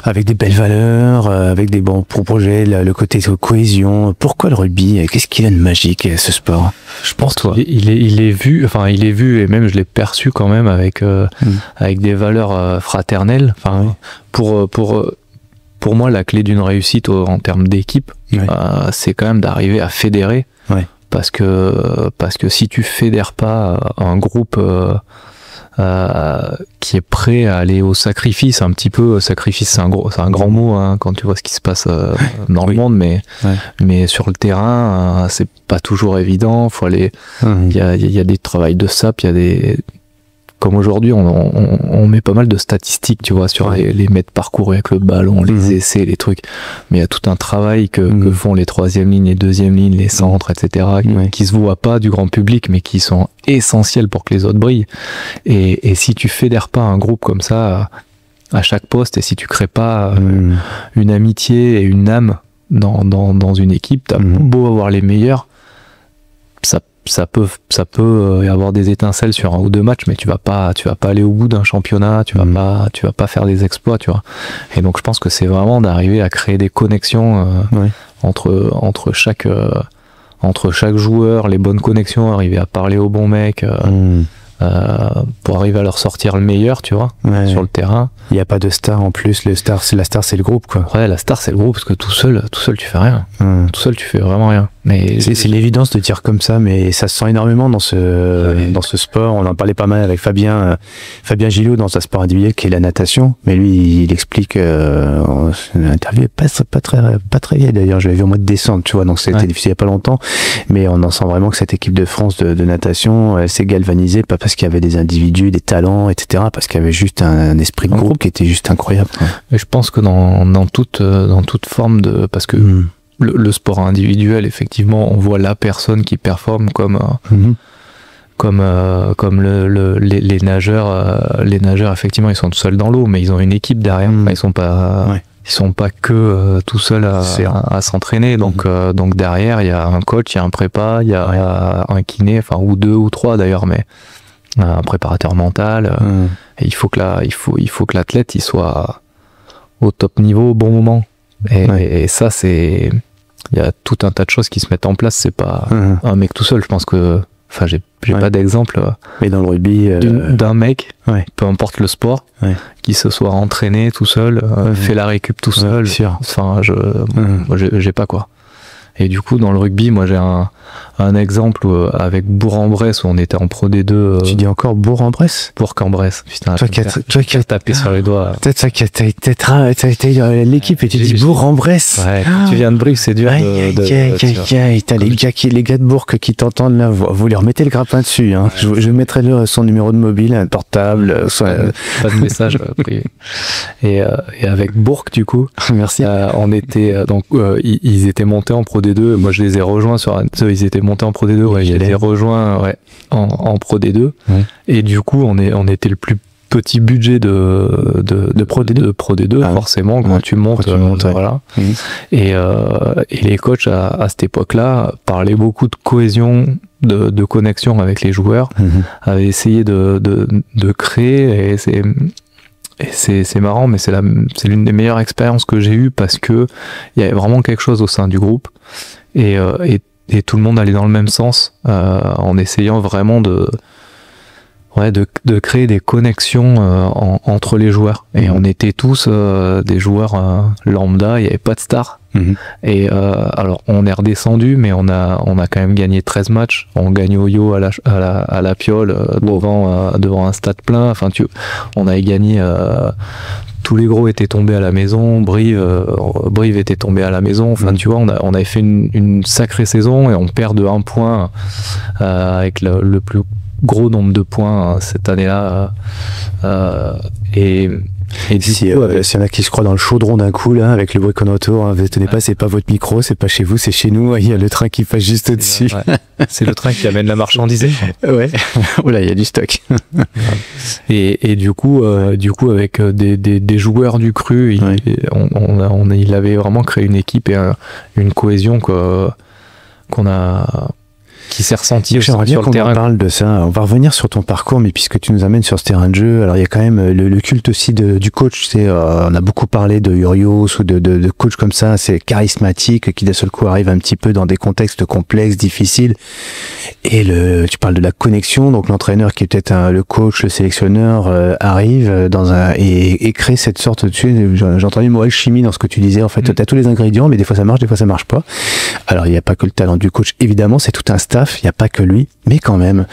avec des belles valeurs, avec des bons projets, le côté de cohésion. Pourquoi le rugby? Qu'est-ce qu'il a de magique, ce sport? Je pense qu'il est vu, et même je l'ai perçu quand même avec des valeurs fraternelles. Enfin, pour moi, la clé d'une réussite en termes d'équipe, c'est quand même d'arriver à fédérer. Ouais. Parce que si tu fédères pas un groupe qui est prêt à aller au sacrifice, un petit peu, sacrifice c'est un grand mot hein, quand tu vois ce qui se passe dans le monde, mais sur le terrain c'est pas toujours évident, faut aller, il y a des travails de sape, il y a des, comme aujourd'hui on met pas mal de statistiques, tu vois, sur les mètres parcourus avec le ballon, les essais, les trucs, mais il y a tout un travail que font les troisième lignes, les deuxième lignes, les centres, etc., qui se voient pas du grand public, mais qui sont essentiels pour que les autres brillent. Et si tu fédères pas un groupe comme ça à chaque poste, et si tu crées pas une amitié et une âme dans une équipe, t'as beau avoir les meilleurs, ça peut y avoir des étincelles sur un ou deux matchs, mais tu vas pas aller au bout d'un championnat, tu vas pas faire des exploits, tu vois. Et donc je pense que c'est vraiment d'arriver à créer des connexions entre chaque joueur, les bonnes connexions, arriver à parler aux bons mecs pour arriver à leur sortir le meilleur, tu vois, sur le terrain. Il n'y a pas de star en plus, la star c'est le groupe, quoi. Ouais, la star c'est le groupe, parce que tout seul tu fais rien. Tout seul tu fais vraiment rien. Mais c'est l'évidence de dire comme ça, mais ça se sent énormément dans ce sport. On en parlait pas mal avec Fabien Gillot dans un sport individuel qui est la natation, mais lui il explique l'interview est pas très vieille d'ailleurs, je l'avais vu au mois de décembre, tu vois, donc c'était difficile il y a pas longtemps, mais on en sent vraiment que cette équipe de France de natation, elle s'est galvanisée, pas parce qu'il y avait des individus, des talents, etc., parce qu'il y avait juste un esprit de groupe qui était juste incroyable. Et je pense que dans toute forme de, parce que le sport individuel, effectivement, on voit la personne qui performe comme les nageurs. Les nageurs, effectivement, ils sont tout seuls dans l'eau, mais ils ont une équipe derrière. Ils sont pas que tout seuls à s'entraîner. Donc derrière, il y a un coach, il y a un prépa, il y a un kiné, enfin ou deux ou trois d'ailleurs, mais un préparateur mental. Et il faut que l'athlète il soit au top niveau au bon moment. Et ça, c'est, il y a tout un tas de choses qui se mettent en place. C'est pas un mec tout seul. Je pense que, enfin, j'ai pas d'exemple. Mais dans le rugby, d'un mec, peu importe le sport, qui se soit entraîné tout seul, fait la récup tout seul. Enfin, moi, j'ai pas quoi. Et du coup, dans le rugby, moi, j'ai un exemple avec Bourg-en-Bresse où on était en Pro D2. Tu dis encore Bourg-en-Bresse? Bourg-en-Bresse. Putain, toi qui as tapé sur les doigts. Peut-être ça, t'as été l'équipe et tu dis Bourg-en-Bresse. Ouais, quand tu viens de Brive, c'est dur t'as les gars de Bourg qui t'entendent là, vous lui remettez le grappin dessus, hein. Je mettrai son numéro de mobile, un portable, pas de message privé. Et avec Bourg, du coup. Merci. On était, ils étaient montés en Pro D2. Moi, je les ai rejoints ils étaient montés en Pro D2, je les ai rejoints en Pro D2. Et du coup, on était le plus petit budget de Pro D2, forcément, quand tu montes, voilà. Et les coachs à cette époque-là parlaient beaucoup de cohésion, de connexion avec les joueurs, avaient essayé de créer, et c'est marrant, mais c'est l'une des meilleures expériences que j'ai eues, parce que il y avait vraiment quelque chose au sein du groupe, et tout le monde allait dans le même sens, en essayant vraiment de créer des connexions entre les joueurs. Et on était tous des joueurs lambda, il n'y avait pas de stars. Et alors on est redescendu, mais on a quand même gagné 13 matchs. On gagne au yo à la piole devant un stade plein. Enfin, on avait gagné. Tous les gros étaient tombés à la maison. Brive était tombé à la maison. Enfin, tu vois, on avait fait une sacrée saison, et on perd de 1 point avec le plus gros nombre de points cette année-là. Et s'il y en a qui se croient dans le chaudron d'un coup là, avec le bruit qu'on entend, hein, tenez pas, c'est pas votre micro, c'est pas chez vous, c'est chez nous. Il y a le train qui passe juste au-dessus. C'est le train qui amène la marchandise. Oula, il y a du stock. Et du coup, avec des joueurs du cru, il avait vraiment créé une équipe et une cohésion qu'on a. qui s'est ressenti J'aimerais bien sur le qu'on terrain. en parle de ça. On va revenir sur ton parcours, mais puisque tu nous amènes sur ce terrain de jeu, alors il y a quand même le culte aussi du coach. On a beaucoup parlé de Urios ou de coach comme ça, c'est charismatique, qui d'un seul coup arrive un petit peu dans des contextes complexes, difficiles. Et tu parles de la connexion, donc l'entraîneur qui est peut-être le coach, le sélectionneur arrive et crée cette sorte de... J'ai entendu le mot alchimie dans ce que tu disais. En fait, tu as tous les ingrédients, mais des fois ça marche, des fois ça marche pas. Alors il n'y a pas que le talent du coach, évidemment, c'est tout un staff, il n'y a pas que lui, mais quand même.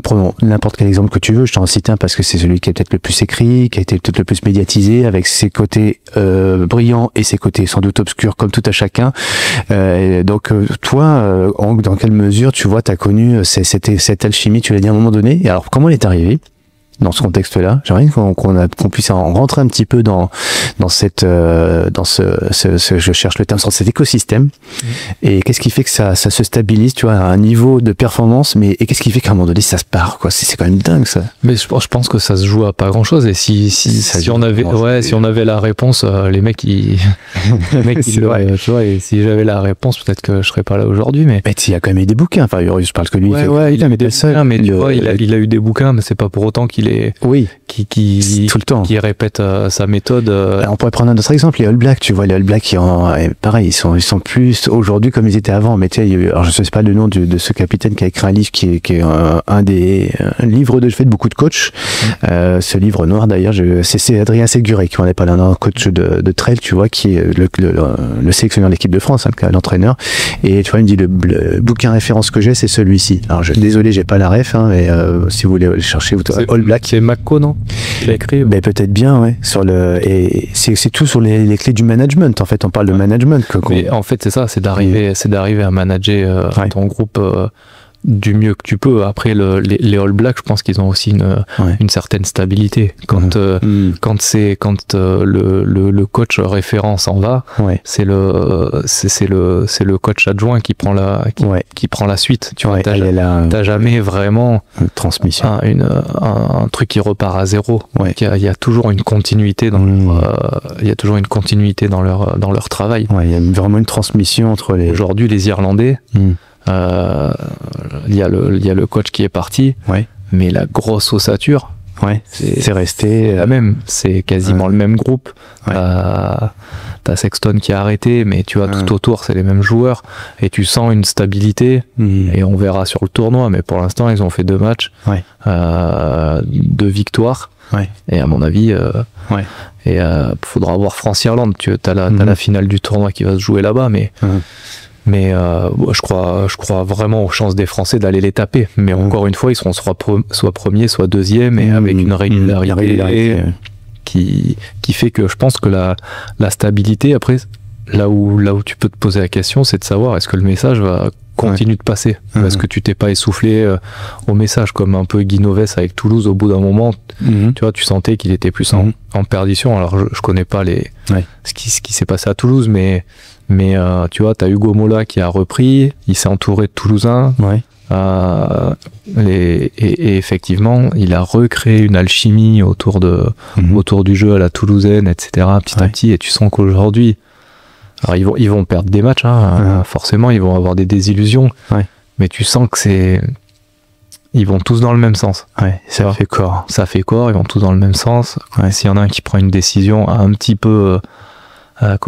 Prenons n'importe quel exemple que tu veux, je t'en cite un parce que c'est celui qui est peut-être le plus écrit, qui a été peut-être le plus médiatisé, avec ses côtés brillants et ses côtés sans doute obscurs comme tout à chacun. Donc toi, dans quelle mesure tu vois, t'as connu cette alchimie, tu l'as dit à un moment donné, et alors comment elle est arrivée dans ce contexte-là? J'aimerais qu'on puisse en rentrer un petit peu dans je cherche le terme, dans cet écosystème. Et qu'est-ce qui fait que ça se stabilise, tu vois, à un niveau de performance, et qu'est-ce qui fait qu'à un moment donné ça se part, quoi? C'est quand même dingue, ça. Mais je pense que ça se joue à pas grand chose, et si on avait la réponse, les mecs ils tu vois, et si j'avais la réponse, peut-être que je serais pas là aujourd'hui, mais il y a quand même eu des bouquins, enfin je parle que lui, il a eu des bouquins, mais tu vois, il a eu des bouquins, mais c'est pas pour autant qu'il est qui tout le temps, qui répète sa méthode. On pourrait prendre un autre exemple, les All Blacks, tu vois, les All Blacks pareil, ils sont plus aujourd'hui comme ils étaient avant, mais tu sais, alors je sais pas le nom de ce capitaine qui a écrit un livre qui est un livre de fait de beaucoup de coachs. Ce livre noir d'ailleurs, c'est Adrien Séguré qui en est pas là, un coach de trail, tu vois, qui est le sélectionneur de l'équipe de France, l'entraîneur, et tu vois, il me dit le bouquin référence que j'ai, c'est celui-ci. Alors désolé, j'ai pas la ref, mais si vous voulez le chercher, All Black. C'est McCo, non? Il a écrit. Peut-être bien, ouais. Et c'est tout sur les clés du management. En fait, on parle de management. Mais en fait, c'est ça, c'est d'arriver à manager ton groupe du mieux que tu peux. Après, les All Blacks, je pense qu'ils ont aussi une certaine stabilité. Quand le coach référent s'en va, c'est le coach adjoint qui prend la suite. Tu vois, t'as jamais vraiment une transmission, un truc qui repart à zéro. Il y a toujours une continuité dans leur travail. Il y a vraiment une transmission entre les. Aujourd'hui, les Irlandais. Il y a le coach qui est parti, mais la grosse ossature, c'est resté la même. C'est quasiment le même groupe. T'as Sexton qui a arrêté, mais tu vois, tout autour, c'est les mêmes joueurs. Et tu sens une stabilité. Et on verra sur le tournoi, mais pour l'instant, ils ont fait 2 matchs, 2 victoires. Et à mon avis, faudra voir France-Irlande. T'as la finale du tournoi qui va se jouer là-bas, mais je crois vraiment aux chances des Français d'aller les taper. Mais encore une fois, ils seront soit premiers, soit deuxièmes, et avec une régularité qui fait que je pense que la stabilité, après, là où tu peux te poser la question, c'est de savoir est-ce que le message va continuer de passer. Est-ce que tu t'es pas essoufflé au message, comme un peu Guy Novès avec Toulouse, au bout d'un moment, tu vois, tu sentais qu'il était plus en perdition. Alors je connais pas ce qui s'est passé à Toulouse, mais tu vois, t'as Hugo Mola qui a repris, il s'est entouré de Toulousains, et effectivement, il a recréé une alchimie autour du jeu à la toulousaine, etc., petit à petit, et tu sens qu'aujourd'hui, alors ils vont perdre des matchs, forcément, ils vont avoir des désillusions, mais tu sens que ils vont tous dans le même sens. Ça fait corps. Ça fait corps, ils vont tous dans le même sens. S'il y en a un qui prend une décision un petit peu, un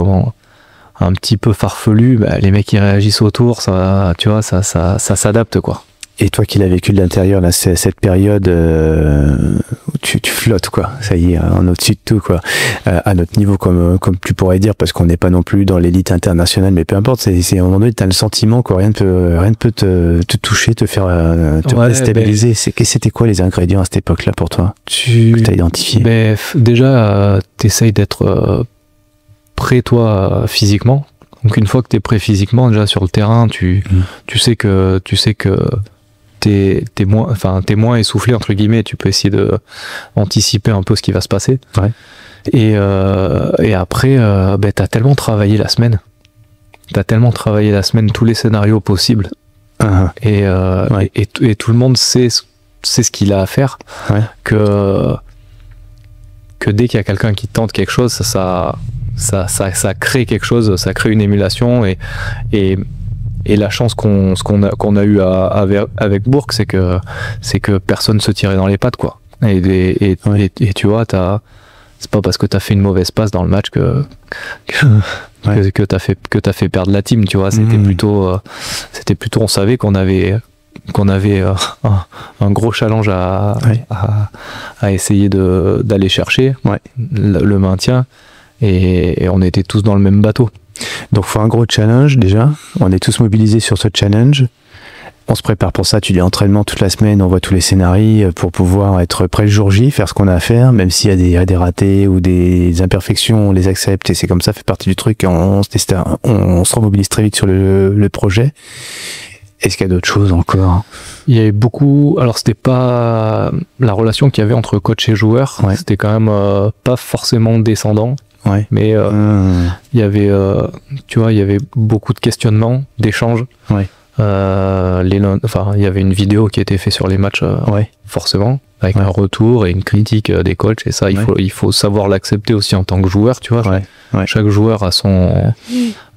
petit peu farfelu, les mecs qui réagissent autour, ça, tu vois, ça s'adapte, quoi. Et toi qui l'as vécu de l'intérieur, là, cette période où tu flottes, quoi. Ça y est, en au-dessus de tout, quoi. À notre niveau, comme tu pourrais dire, parce qu'on n'est pas non plus dans l'élite internationale, mais peu importe, c'est à un moment donné, t'as le sentiment que rien ne peut te toucher, te faire te déstabiliser. C'était quoi les ingrédients à cette époque-là pour toi que t'as identifié? Déjà, t'essayes d'être prêt, toi, physiquement. Donc une fois que t'es prêt physiquement, déjà sur le terrain, tu sais que t'es moins essoufflé, entre guillemets, tu peux essayer de anticiper un peu ce qui va se passer. Et après, t'as tellement travaillé la semaine, tous les scénarios possibles, et tout le monde sait ce qu'il a à faire, que dès qu'il y a quelqu'un qui tente quelque chose, ça crée quelque chose, ça crée une émulation, et Et la chance qu'on a eu avec Bourg, c'est que personne se tirait dans les pattes, quoi. Et tu vois, c'est pas parce que t'as fait une mauvaise passe dans le match que t'as fait perdre la team, tu vois. C'était plutôt, on savait qu'on avait un gros challenge à essayer d'aller chercher le maintien, et on était tous dans le même bateau. Donc il faut un gros challenge déjà, on est tous mobilisés sur ce challenge, on se prépare pour ça, tu dis entraînement toute la semaine, on voit tous les scénarios pour pouvoir être prêt le jour J, faire ce qu'on a à faire, même s'il y a des ratés ou des imperfections, on les accepte et c'est comme ça, fait partie du truc, on se remobilise très vite sur le projet. Est-ce qu'il y a d'autres choses encore? Il y avait beaucoup. Alors, c'était pas la relation qu'il y avait entre coach et joueur. C'était quand même pas forcément descendant. Mais il y avait, tu vois, il y avait beaucoup de questionnements, d'échanges. Il y avait une vidéo qui a été faite sur les matchs, forcément, avec un retour et une critique des coachs. Et ça, il faut savoir l'accepter aussi en tant que joueur, tu vois. Chaque joueur a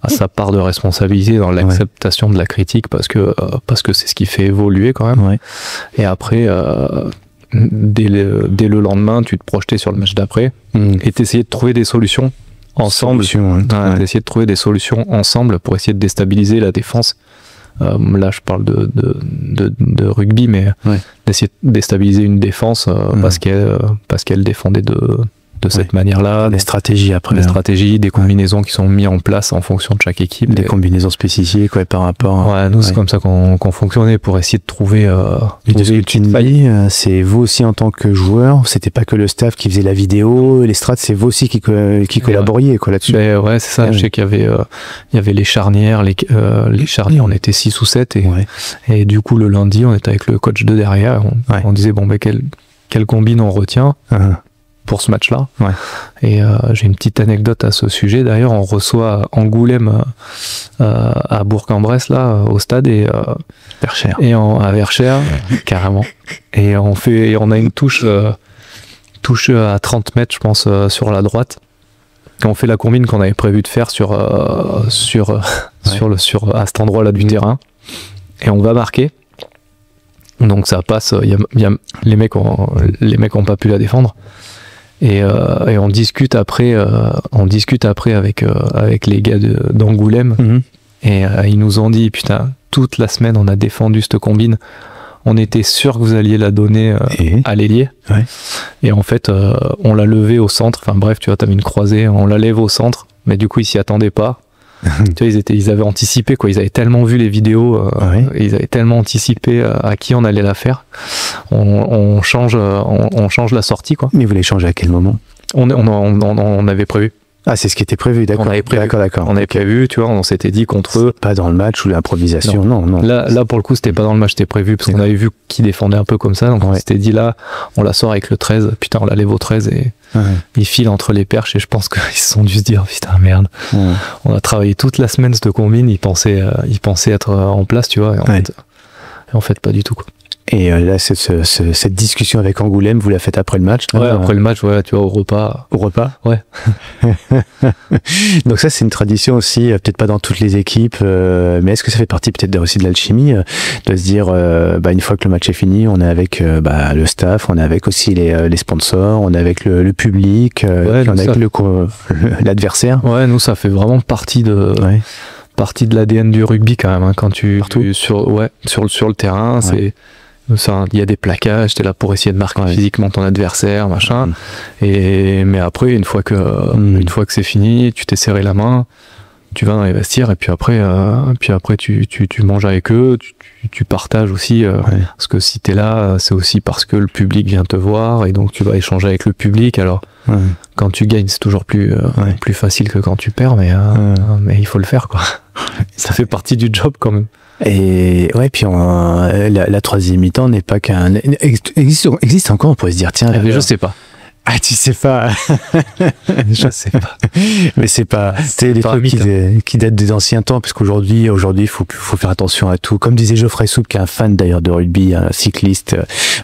sa part de responsabilité dans l'acceptation de la critique, parce que c'est ce qui fait évoluer quand même. Et après, dès le lendemain, tu te projetais sur le match d'après et t'essayais de trouver des solutions ensemble. T'essayais de trouver des solutions ensemble pour essayer de déstabiliser la défense. Là, je parle de rugby, mais d'essayer de déstabiliser une défense parce qu'elle défendait de cette manière-là. Des stratégies après. Des stratégies, des combinaisons qui sont mises en place en fonction de chaque équipe. Des combinaisons spécifiques par rapport à... nous, c'est comme ça qu'on fonctionnait pour essayer de trouver... de ce que tu dis, c'est vous aussi en tant que joueur, c'était pas que le staff qui faisait la vidéo, les strats, c'est vous aussi qui collaboriez là-dessus. C'est ça, je sais qu'il y avait les charnières, les charnières, on était 6 ou 7, et du coup, le lundi, on était avec le coach de derrière, on disait, quelle combine on retient pour ce match-là. Et j'ai une petite anecdote à ce sujet. D'ailleurs, on reçoit Angoulême à Bourg-en-Bresse, là, au stade, et Verchères. Et à Verchères, carrément. Et on a une touche à 30 mètres, je pense, sur la droite. Et on fait la combine qu'on avait prévu de faire à cet endroit-là du terrain. Et on va marquer. Donc ça passe. Les mecs ont pas pu la défendre. Et on discute après avec les gars d'Angoulême. Et ils nous ont dit, putain, toute la semaine on a défendu cette combine, on était sûr que vous alliez la donner à l'ailier. Et en fait on l'a levée au centre, enfin bref, tu vois, t'as mis une croisée, on la lève au centre, mais du coup ils s'y attendaient pas. Tu vois, ils avaient anticipé, quoi. Ils avaient tellement vu les vidéos, ils avaient tellement anticipé à qui on allait la faire. On change la sortie, quoi. Mais vous les changez à quel moment? On avait prévu. Ah, c'est ce qui était prévu, d'accord. On avait prévu. D'accord. On avait prévu, tu vois, on s'était dit contre eux. Pas dans le match ou l'improvisation, non. Là, pour le coup, c'était pas dans le match, c'était prévu, parce qu'on avait vu qui défendait un peu comme ça, donc on s'était dit là, on la sort avec le 13, putain, on la lève au 13 et il file entre les perches, et je pense qu'ils se sont dû se dire, putain, merde. On a travaillé toute la semaine cette combine, ils pensaient être en place, tu vois, et en fait, pas du tout, quoi. Et là, cette discussion avec Angoulême, vous la faites après le match? Après le match, tu vois, au repas. Au repas? Ouais. Donc ça, c'est une tradition aussi, peut-être pas dans toutes les équipes, mais est-ce que ça fait partie peut-être aussi de l'alchimie, de se dire, une fois que le match est fini, on est avec le staff, on est avec aussi les sponsors, on est avec le public, on est avec l'adversaire? Ouais, nous, ça fait vraiment partie de l'ADN du rugby quand même, hein, quand tu sur le terrain, il y a des plaquages, t'es là pour essayer de marquer physiquement ton adversaire, machin. Mais après, une fois que c'est fini, tu t'es serré la main, tu vas dans les vestiaires, et puis après tu manges avec eux, tu partages aussi, parce que si t'es là, c'est aussi parce que le public vient te voir, et donc tu vas échanger avec le public. Alors quand tu gagnes, c'est toujours plus facile que quand tu perds, mais il faut le faire, quoi. Ça fait partie du job quand même. Et puis la troisième mi-temps n'est pas qu'un... Existe encore, on pourrait se dire, tiens... je sais pas. Ah, tu sais pas. Je sais pas. Mais c'est pas. C'est des trucs qui datent des anciens temps, parce qu'aujourd'hui, il faut faire attention à tout. Comme disait Geoffrey Soupe, qui est un fan d'ailleurs de rugby, un cycliste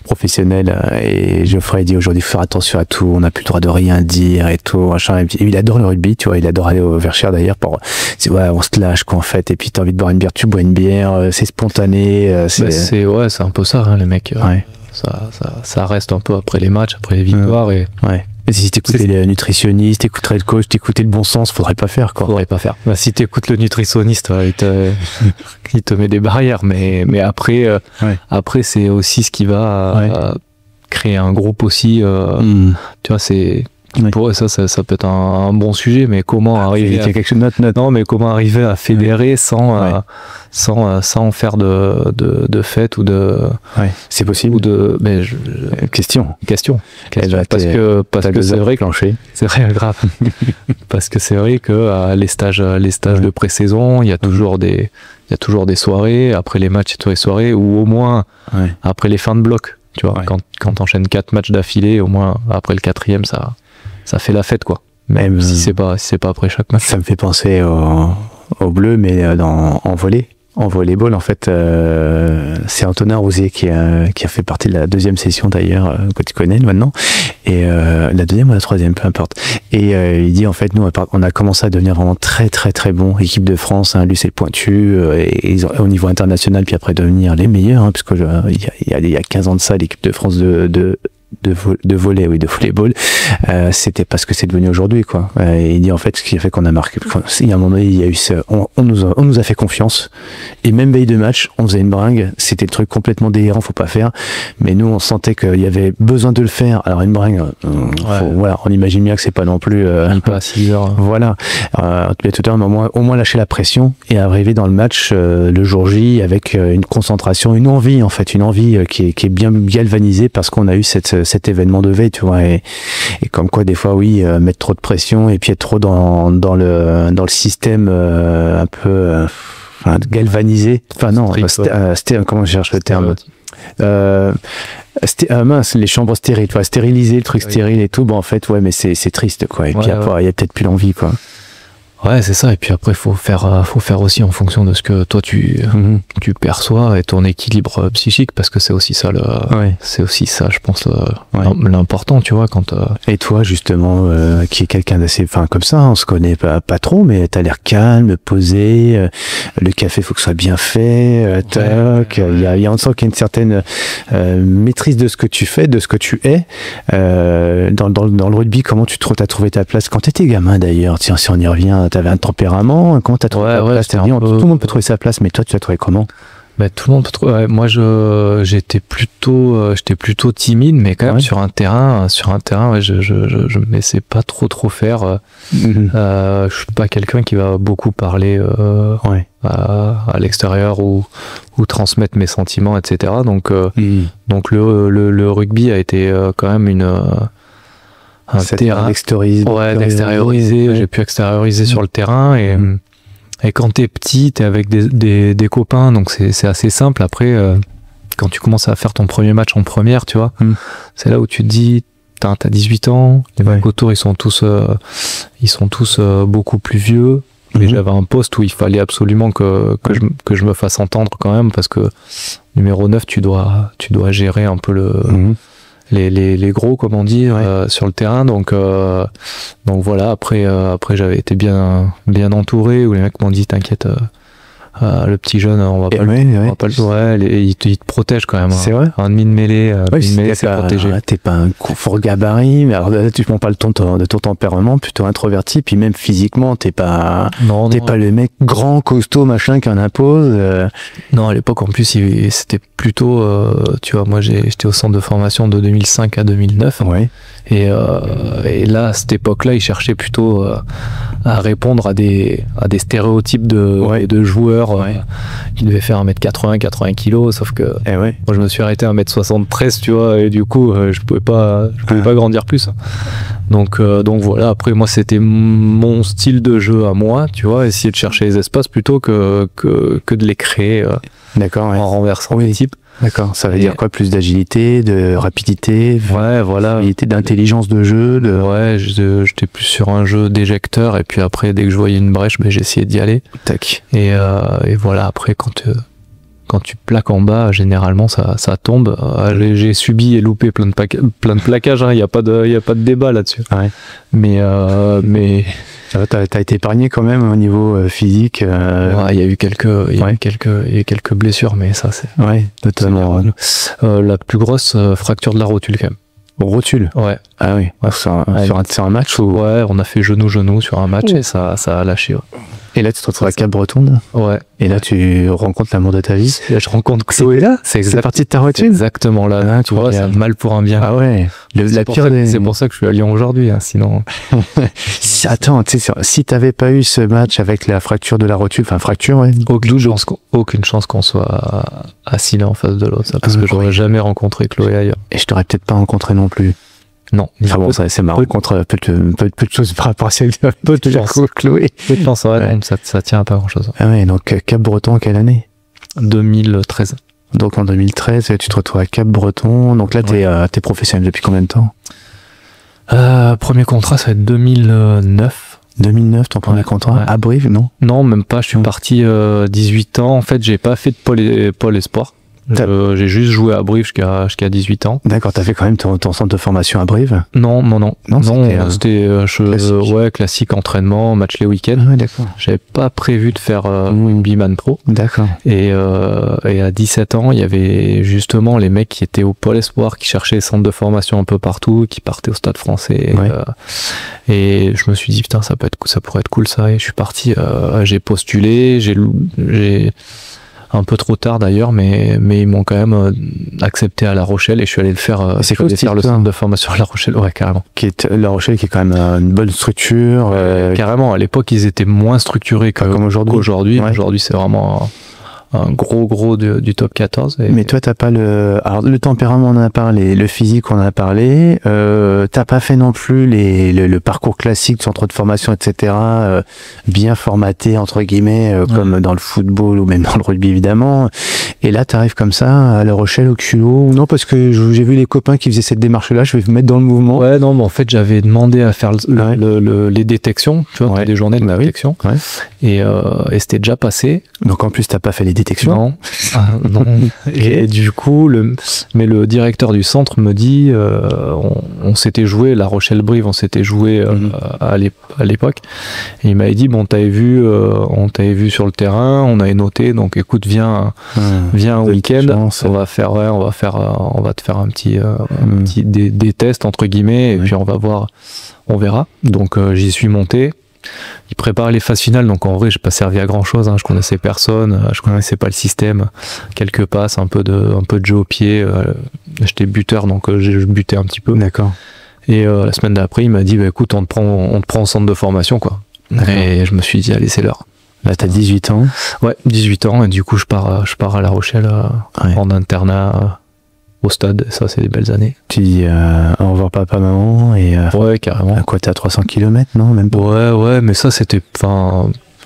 professionnel, et Geoffrey dit aujourd'hui, il faut faire attention à tout. On n'a plus le droit de rien dire et tout. Machin. Et il adore le rugby, tu vois. Il adore aller au Verchères d'ailleurs pour. Ouais, on se lâche quoi en fait. Et puis t'as envie de boire une bière, tu bois une bière. C'est spontané. C'est un peu ça, hein, les mecs. Ouais. Ça reste un peu après les matchs, après les victoires. Et mais si t'écoutais les nutritionnistes, t'écouterais le coach, t'écoutais le bon sens, faudrait pas faire quoi. Faudrait pas faire. Bah, si t'écoutes le nutritionniste, il te met des barrières, mais après, après c'est aussi ce qui va créer un groupe aussi. Tu vois, c'est pour ça peut être un bon sujet, mais comment arriver comment arriver à fédérer sans faire de fête ou de c'est possible ou de question parce que c'est vrai c'est vrai grave parce que c'est vrai que les stages de pré-saison, il y a toujours des soirées après les matchs, et les soirées, ou au moins après les fins de bloc, tu vois, quand t'enchaînes 4 matchs d'affilée, au moins après le 4e ça fait la fête quoi, même si c'est pas après chaque match. Ça me fait penser au bleu, mais en volleyball en fait, c'est Antonin Rosier qui a fait partie de la 2e session d'ailleurs, que tu connais maintenant, et la 2e ou la 3e, peu importe, et il dit en fait nous on a commencé à devenir vraiment très très très bon, équipe de France, lui c'est pointu, et au niveau international, puis après devenir les meilleurs, puisque il y a 15 ans de ça, l'équipe de France de volleyball, c'était pas ce que c'est devenu aujourd'hui quoi. Et il dit en fait ce qui a fait qu'on a marqué, il y a un moment il y a eu on nous a fait confiance, et même veille de match on faisait une bringue, c'était le truc complètement délirant, faut pas faire, mais nous on sentait qu'il y avait besoin de le faire. Alors une bringue, voilà, on imagine bien que c'est pas non plus pas à 6 heures. Voilà, mais tout à l'heure au moins lâcher la pression et arriver dans le match le jour J avec une concentration, une envie qui est bien galvanisée, parce qu'on a eu cet événement de veille, tu vois, et comme quoi des fois mettre trop de pression et puis être trop dans le système un peu galvanisé, comment je cherche le terme, mince, les chambres stériles, stériliser le truc stérile et tout, en fait mais c'est triste quoi, et puis après il y a peut-être plus l'envie quoi. Ouais, c'est ça. Et puis après, faut faire aussi en fonction de ce que toi tu perçois et ton équilibre psychique, parce que c'est aussi ça c'est aussi ça, je pense, l'important, tu vois, quand. Et toi, justement, qui est quelqu'un d'assez, comme ça, on se connaît pas trop, mais t'as l'air calme, posé. Le café, faut que ce soit bien fait. On sent qu'il y a une certaine maîtrise de ce que tu fais, de ce que tu es. Dans le rugby, comment t'as trouvé ta place quand t'étais gamin d'ailleurs? Tiens, si on y revient. T'avais un tempérament, comment t'as trouvé ta place? Tout le monde peut trouver sa place, mais toi tu as trouvé comment? Tout le monde peut trouver. Moi j'étais plutôt timide, mais quand même sur un terrain, je me laissais pas trop faire. Je suis pas quelqu'un qui va beaucoup parler à l'extérieur ou transmettre mes sentiments, etc. Donc le rugby a été quand même un terrain d'extérioriser. J'ai pu extérioriser sur le terrain, et quand t'es petit, t'es avec des copains, donc c'est assez simple. Après, quand tu commences à faire ton premier match en première, tu vois, c'est là où tu te dis, t'as 18 ans, les mecs autour ils sont tous beaucoup plus vieux, mais j'avais un poste où il fallait absolument que je me fasse entendre quand même, parce que numéro 9, tu dois gérer un peu les gros, comme on dit, sur le terrain, donc voilà. Après j'avais été bien entouré, où les mecs m'ont dit t'inquiète, le petit jeune, on va pas il te protège quand même. C'est vrai. Un demi de mêlée, c'est protégé. T'es pas un fort gabarit, mais alors là tu prends pas le ton de ton tempérament, plutôt introverti, puis même physiquement t'es pas pas le mec grand, costaud, machin qui en impose. Non, à l'époque en plus c'était plutôt, tu vois, moi j'étais au centre de formation de 2005 à 2009. Et là, à cette époque-là, ils cherchaient plutôt à répondre à des stéréotypes de joueurs qui devaient faire 1m80, 80 kg, sauf que moi je me suis arrêté à 1m73, tu vois, et du coup je pouvais pas grandir plus. Donc voilà, après moi c'était mon style de jeu à moi, tu vois, essayer de chercher les espaces plutôt que de les créer en renversant les types. D'accord. Ça veut dire quoi? Plus d'agilité, de rapidité, Ouais, voilà. d'intelligence de jeu, Ouais, j'étais plus sur un jeu d'éjecteur et puis après, dès que je voyais une brèche, j'essayais d'y aller. tac. Et voilà, après, quand tu plaques en bas, généralement, ça tombe. J'ai subi et loupé plein de plaquages, hein. Il n'y a pas de débat là-dessus. Ouais. Mais Ça va, t'as été épargné quand même au niveau physique. ouais, il y a eu quelques blessures, mais ça, c'est Ouais, totalement. la plus grosse fracture de la rotule, quand même. Rotule. Ouais. Ah oui. Ouais. Sur un match ou... Ouais, on a fait genou sur un match et ça a lâché. Ouais. Et là, tu te retrouves à Cap-Breton. Ouais. Et là, tu rencontres l'amour de ta vie. Et là, je rencontre Chloé là. C'est parti de ta rotule. Exactement là. Ah, Tu vois, c'est mal pour un bien. Ah ouais. C'est pour ça que je suis à Lyon aujourd'hui. Hein, sinon. Attends, tu sais, si t'avais pas eu ce match avec la fracture de la rotule, enfin fracture, ouais. Aucune chance qu'on soit assis là en face de l'autre. Ça, parce que j'aurais jamais rencontré Chloé ailleurs. Et je t'aurais peut-être pas rencontré non plus. Non. Enfin bon, c'est marrant. Contre peu de choses par rapport à celle de Chloé. Peu de chance, ouais. Donc ça tient à pas grand chose. Ah ouais, donc Cap-Breton, quelle année? 2013. Donc en 2013, tu te retrouves à Cap-Breton. Donc là, t'es professionnel depuis combien de temps? Premier contrat, ça va être 2009. 2009, ton premier contrat? Ouais. À Brive, non? Non, même pas. Je suis parti 18 ans. En fait, j'ai pas fait de pôle espoir. J'ai juste joué à Brive jusqu'à 18 ans. D'accord, t'as fait quand même ton centre de formation à Brive? Non, c'était classique. Classique entraînement, match les week-ends. Ah ouais, d'accord. J'avais pas prévu de faire une B-Man Pro. D'accord. Et à 17 ans, il y avait justement les mecs qui étaient au pôle espoir, qui cherchaient des centres de formation un peu partout, qui partaient au Stade Français. Ouais. Et je me suis dit putain, ça pourrait être cool ça. Et je suis parti. J'ai postulé, j'ai un peu trop tard d'ailleurs, mais ils m'ont quand même accepté à La Rochelle et je suis allé le faire. C'est cool, faire le centre de formation à La Rochelle, ouais, carrément. La Rochelle, qui est quand même une bonne structure. Carrément, à l'époque, ils étaient moins structurés comme qu'aujourd'hui. Ouais. Aujourd'hui, c'est vraiment un gros du top 14. Mais toi, t'as pas alors, le tempérament, on en a parlé, le physique, on en a parlé. T'as pas fait non plus le parcours classique, centre de formation, etc. Bien formaté, entre guillemets, comme dans le football ou même dans le rugby, évidemment. Et là, t'arrives comme ça, à La Rochelle, au culot. Non, parce que j'ai vu les copains qui faisaient cette démarche-là, je vais me mettre dans le mouvement. Ouais, non, mais en fait, j'avais demandé à faire les détections, tu vois, des journées de détection. Ouais. Et c'était déjà passé. Donc, en plus, t'as pas fait les détections? Non. Non. Et du coup, le directeur du centre me dit, on s'était joué, La Rochelle-Brive, on s'était joué à l'époque. Et il m'avait dit, bon, on t'avait vu sur le terrain, on avait noté, donc écoute, viens un week-end, on va te faire un petit, des tests, entre guillemets, et puis on va voir, on verra. Donc j'y suis monté. Il prépare les phases finales, donc en vrai j'ai pas servi à grand chose, hein. Je connaissais personne, je connaissais pas le système, quelques passes, un peu de jeu au pied, j'étais buteur donc je butais un petit peu. D'accord. Et la semaine d'après il m'a dit bah, écoute on te prend au centre de formation quoi. Et je me suis dit allez c'est l'heure. Là t'as 18 ans. Ouais, 18 ans et du coup je pars à La Rochelle en internat au stade, ça c'est des belles années. Tu dis au revoir papa, maman et ouais carrément. À quoi t'es à 300 km non même pas. Ouais mais ça c'était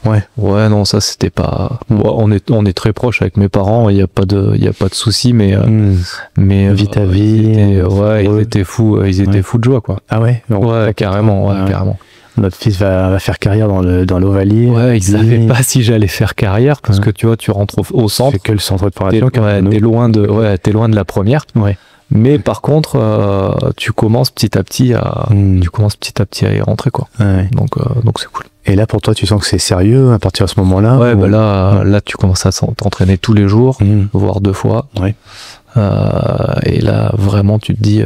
ouais non ça c'était pas on est très proches avec mes parents, il y a pas de souci mais vis ta vie. Ils étaient fous de joie quoi. Ah ouais. Ouais carrément carrément. Notre fils va faire carrière dans l'Ovalie. Ouais, ils savaient pas si j'allais faire carrière parce que tu vois, tu rentres au centre. C'est que le centre de formation. T'es loin de la première. Ouais. Mais par contre, tu commences petit à petit à y rentrer quoi. Ouais. Donc c'est cool. Et là pour toi, tu sens que c'est sérieux à partir de ce moment-là. Ouais, bah là tu commences à t'entraîner tous les jours, voire 2 fois. Ouais. Et là vraiment tu te dis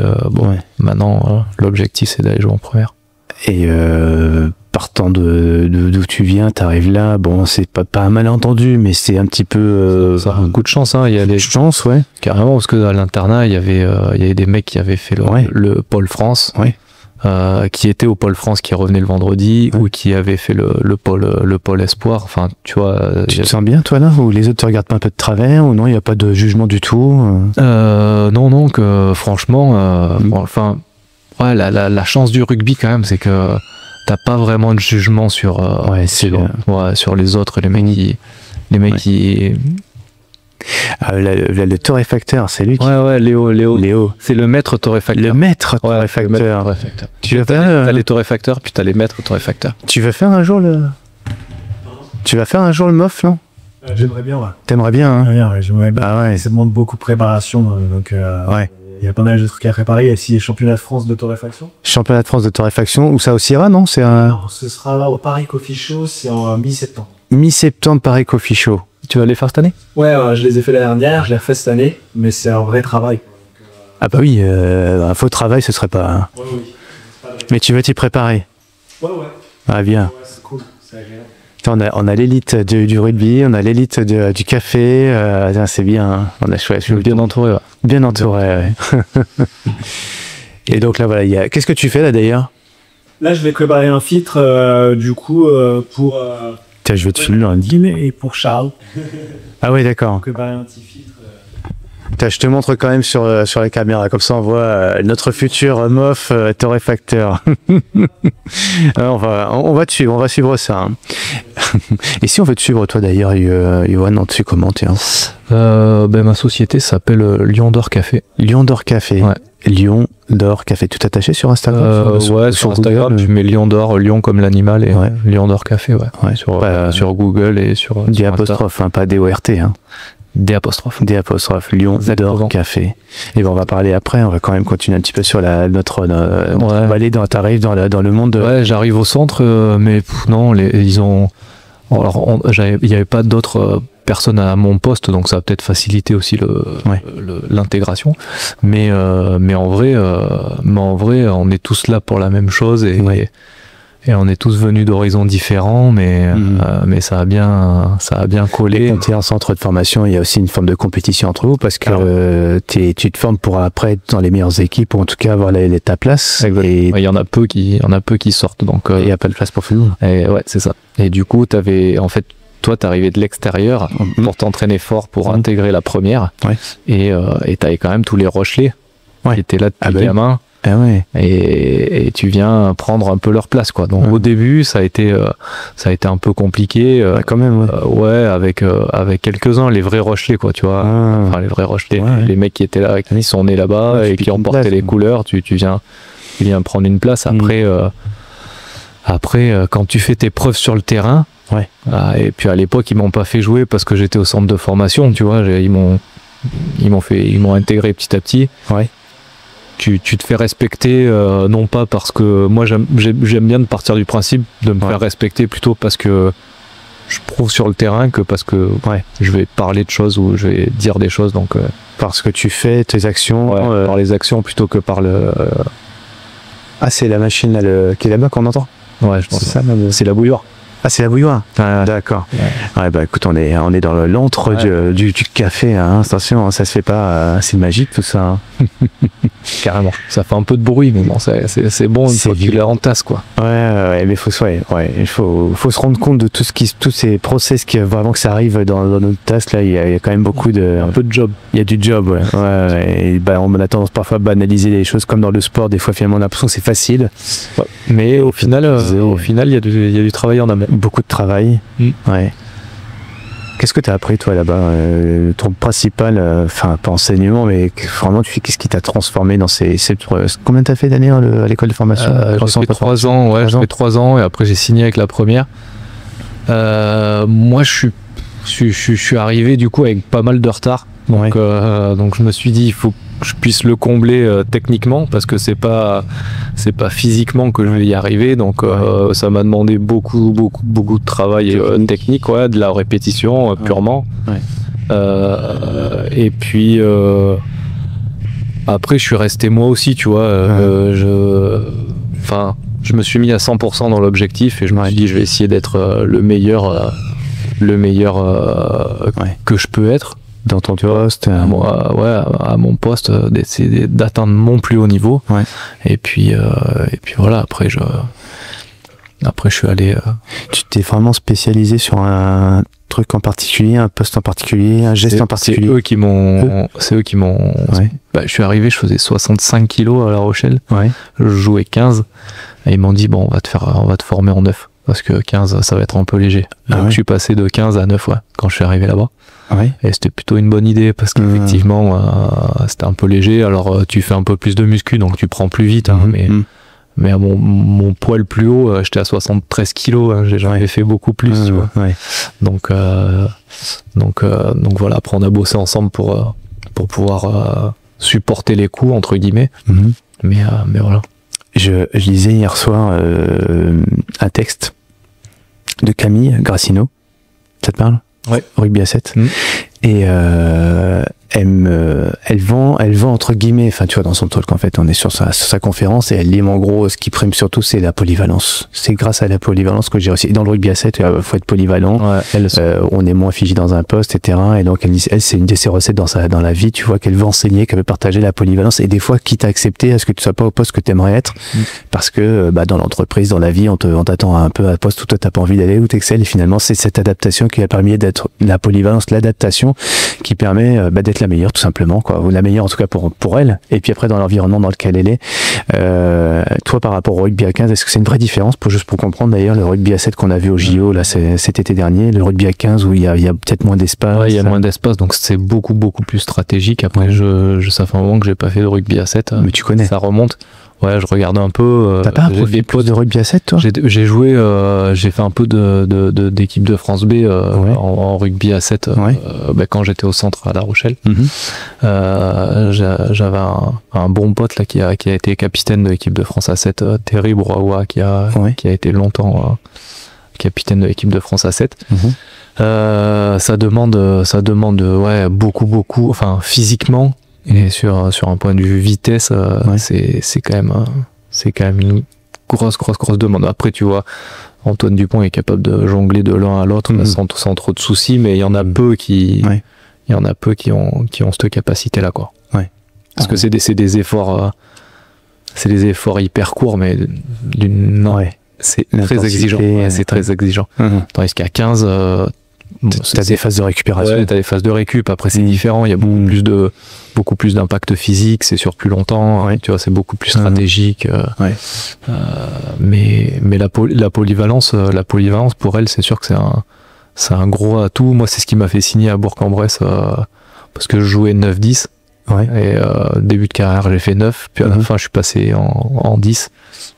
maintenant l'objectif c'est d'aller jouer en première. Et partant d'où tu viens, t'arrives là, bon c'est pas un malentendu, mais c'est un petit peu un coup de chance, hein. Il y a des chances, ouais, carrément, parce que à l'internat il y avait des mecs qui avaient fait le pôle France, qui étaient au pôle France, qui revenaient le vendredi, ou qui avaient fait le pôle espoir. Enfin, tu vois. Tu te sens bien toi là, ou les autres te regardent pas un peu de travers, ou non, il y a pas de jugement du tout. Non, que franchement, enfin. Ouais, la chance du rugby quand même, c'est que t'as pas vraiment de jugement sur les autres, les mecs Le torréfacteur, c'est lui qui... Ouais, Léo. Léo. C'est le maître torréfacteur. Le maître Ouais, torréfacteur. le maître torréfacteur. Tu veux T'as faire, les torréfacteurs, puis t'as les maîtres torréfacteurs. tu veux faire un jour le... Tu vas faire un jour le MOF, non? J'aimerais bien, ouais. T'aimerais bien, hein? J'aimerais bien. Bah ouais. Ça demande beaucoup de préparation, donc Ouais. il y a pas mal de trucs à préparer. Il y a aussi les championnats de France de torréfaction. Championnat de France de torréfaction, où ça aussi ira, non? C'est un Alors, ce sera au Paris Coffee Show, c'est en mi-septembre. mi-septembre Paris Coffee Show. Tu vas les faire cette année? Ouais, je les ai fait l'année dernière, je les refais cette année, mais c'est un vrai travail. Ah bah oui, un faux travail, ce serait pas... hein. Ouais, oui. Mais tu veux t'y préparer? Ouais. Ah bien. Ouais, c'est cool, c'est agréable. On a l'élite du rugby, on a l'élite du café, c'est bien, hein. On a chouette, Bien entouré, ouais. bien entouré. Ouais. Et donc là, voilà, qu'est-ce que tu fais là d'ailleurs? Là, je vais préparer un filtre, pour Tiens, je vais te filmer un deal. et pour Charles. Ah oui, d'accord. Préparer un petit filtre. Tiens, je te montre quand même sur la caméra, comme ça on voit notre futur MOF torréfacteur. on va te suivre, on va suivre ça. Hein. Et si on veut te suivre toi d'ailleurs, Yoann, on te suit comment, tiens? Ma société s'appelle Lion d'Or Café. Lion d'Or Café. Ouais. Lion d'Or Café, tout attaché sur Instagram? Sur Instagram, Google, tu mets Lion d'Or, Lion comme l'animal, et Ouais. Lion d'Or Café, ouais. Ouais. Sur Google et sur Des sur Insta. apostrophes, hein, pas des ORT. Hein. Des apostrophes. Des apostrophes, Lion Exactement. d'Or Café. Et ben on va parler après, on va quand même continuer un petit peu sur notre on va aller t'arrives dans le monde de... Ouais, j'arrive au centre, mais non, ils ont. Alors, il n'y avait pas d'autres personnes à mon poste, donc ça a peut-être facilité aussi l'intégration. Mais en vrai, on est tous là pour la même chose et on est tous venus d'horizons différents, mais ça a bien collé. Quand tu es en centre de formation, il y a aussi une forme de compétition entre vous parce que tu te formes pour après être dans les meilleures équipes ou en tout cas avoir ta place. Et Il y en a peu qui sortent, donc il n'y a pas de place pour tout le monde. et ouais, c'est ça. Et du coup, toi, t'arrivais de l'extérieur pour t'entraîner fort pour intégrer la première. Ouais. Et t'avais quand même tous les Rochelais qui étaient là depuis gamin. Ah ouais. Et tu viens prendre un peu leur place, quoi. Donc au début, ça a été un peu compliqué. Quand même, ouais. Avec quelques-uns, les vrais Rochelais, quoi, tu vois. Enfin, les vrais Rochelais, les mecs qui étaient là, qui sont nés là-bas et qui ont porté les couleurs. Tu viens prendre une place. Après, quand tu fais tes preuves sur le terrain. Ouais. Et puis à l'époque, ils m'ont pas fait jouer parce que j'étais au centre de formation, tu vois. Ils m'ont intégré petit à petit. Ouais. Tu te fais respecter, non pas parce que moi j'aime bien de partir du principe de me faire respecter plutôt parce que je prouve sur le terrain que parce que je vais parler de choses ou je vais dire des choses, donc parce que tu fais tes actions par les actions plutôt que par le Ah, c'est la machine là, qui est là-bas qu'on entend. Ouais, je pense c'est ça. C'est la bouilloire. Ah, c'est la bouilloire. D'accord. Ouais, bah écoute, on est dans l'antre du café. Hein. Attention, ça se fait pas. C'est magique tout ça. Hein. Carrément. Ça fait un peu de bruit, mais bon, c'est bon une fois qu'il est en tasse, quoi. Ouais, mais il faut se rendre compte de tous ces process qui vraiment que ça arrive dans notre tasse là. Il y a quand même beaucoup un peu de job. Il y a du job, ouais. Et on a tendance parfois à banaliser les choses comme dans le sport. Des fois, finalement, on a l'impression que c'est facile. Ouais. Mais au final, il y a du travail en amont. Beaucoup de travail. Ouais. Qu'est-ce que tu as appris toi là-bas? Ton principal, enfin pas enseignement, mais vraiment qu'est-ce qui t'a transformé dans ces combien t'as fait d'années à l'école de formation? J'ai fait 3 ans, j'ai fait 3 ans et après j'ai signé avec la première. Moi je suis arrivé du coup avec pas mal de retard. Donc je me suis dit il faut que je puisse le combler techniquement parce que c'est pas physiquement que je vais y arriver, donc ça m'a demandé beaucoup de travail technique, de la répétition purement. Et puis après je suis resté moi aussi, tu vois. Je me suis mis à 100% dans l'objectif et je me suis dit je vais essayer d'être le meilleur que je peux être dans ton poste, à mon poste, d'essayer d'atteindre mon plus haut niveau. Et puis voilà, après je suis allé. Tu t'es vraiment spécialisé sur un truc en particulier, un poste en particulier, un geste en particulier? C'est eux qui m'ont. Je suis arrivé, je faisais 65 kilos à La Rochelle. Je jouais 15 et ils m'ont dit bon, on va te former en 9. parce que 15 ça va être un peu léger. Donc je suis passé de 15 à 9 quand je suis arrivé là-bas. Et c'était plutôt une bonne idée parce qu'effectivement c'était un peu léger. Alors tu fais un peu plus de muscu donc tu prends plus vite, mais à mon poids le plus haut, j'étais à 73 kilos, j'ai jamais fait beaucoup plus, tu vois. Donc voilà, après on a bossé ensemble pour pouvoir supporter les coups, entre guillemets. Mais voilà. Je lisais hier soir un texte de Camille Grassino. Ça te parle? Ouais. Rugby à 7. Et elle vend entre guillemets, enfin tu vois, dans son talk en fait, on est sur sa conférence et elle dit en gros ce qui prime surtout c'est la polyvalence. C'est grâce à la polyvalence que j'ai réussi. Dans le rugby à 7, il faut être polyvalent. On est moins figé dans un poste, etc. Et donc elle c'est une de ses recettes dans la vie, tu vois, qu'elle veut enseigner, qu'elle veut partager la polyvalence et des fois quitte à accepter à ce que tu sois pas au poste que tu aimerais être, parce que dans l'entreprise, dans la vie, on t'attend un peu à un poste où toi t'as pas envie d'aller, où t'excelles, et finalement c'est cette adaptation qui a permis d'être la polyvalence, l'adaptation qui permet d'être la meilleure tout simplement, quoi, ou la meilleure en tout cas pour elle, et puis après dans l'environnement dans lequel elle est. Toi par rapport au rugby à 15, est-ce que c'est une vraie différence juste pour comprendre d'ailleurs le rugby à 7 qu'on a vu au JO là cet été dernier, le rugby à 15 où il y a peut-être moins d'espace? Il y a moins d'espace, donc c'est beaucoup plus stratégique. Après ça fait un moment que j'ai pas fait de rugby à 7. Mais tu connais. Ça remonte. Ouais, je regarde un peu. T'as pas un profil de rugby à 7 toi? J'ai joué, j'ai fait un peu d'équipe de France B en rugby à 7 quand j'étais au centre à La Rochelle. J'avais un bon pote là qui a été capitaine de l'équipe de France à 7, Terry Broua, qui a été longtemps capitaine de l'équipe de France à 7. Ça demande beaucoup, enfin physiquement. Et sur un point de vue vitesse, c'est quand même une grosse demande. Après, tu vois, Antoine Dupont est capable de jongler de l'un à l'autre sans trop de soucis, mais il y en a peu qui ont cette capacité-là, quoi. Parce que c'est des efforts hyper courts, mais c'est très exigeant. C'est très exigeant. Tandis qu'à 15, t'as des phases de récupération. T'as des phases de récup. Après, c'est différent. Il y a beaucoup plus d'impact physique. C'est sur plus longtemps. Tu vois, c'est beaucoup plus stratégique. Mais la polyvalence, pour elle, c'est sûr que c'est un gros atout. Moi, c'est ce qui m'a fait signer à Bourg-en-Bresse parce que je jouais 9-10. Et début de carrière, j'ai fait 9. Puis à la fin, je suis passé en 10.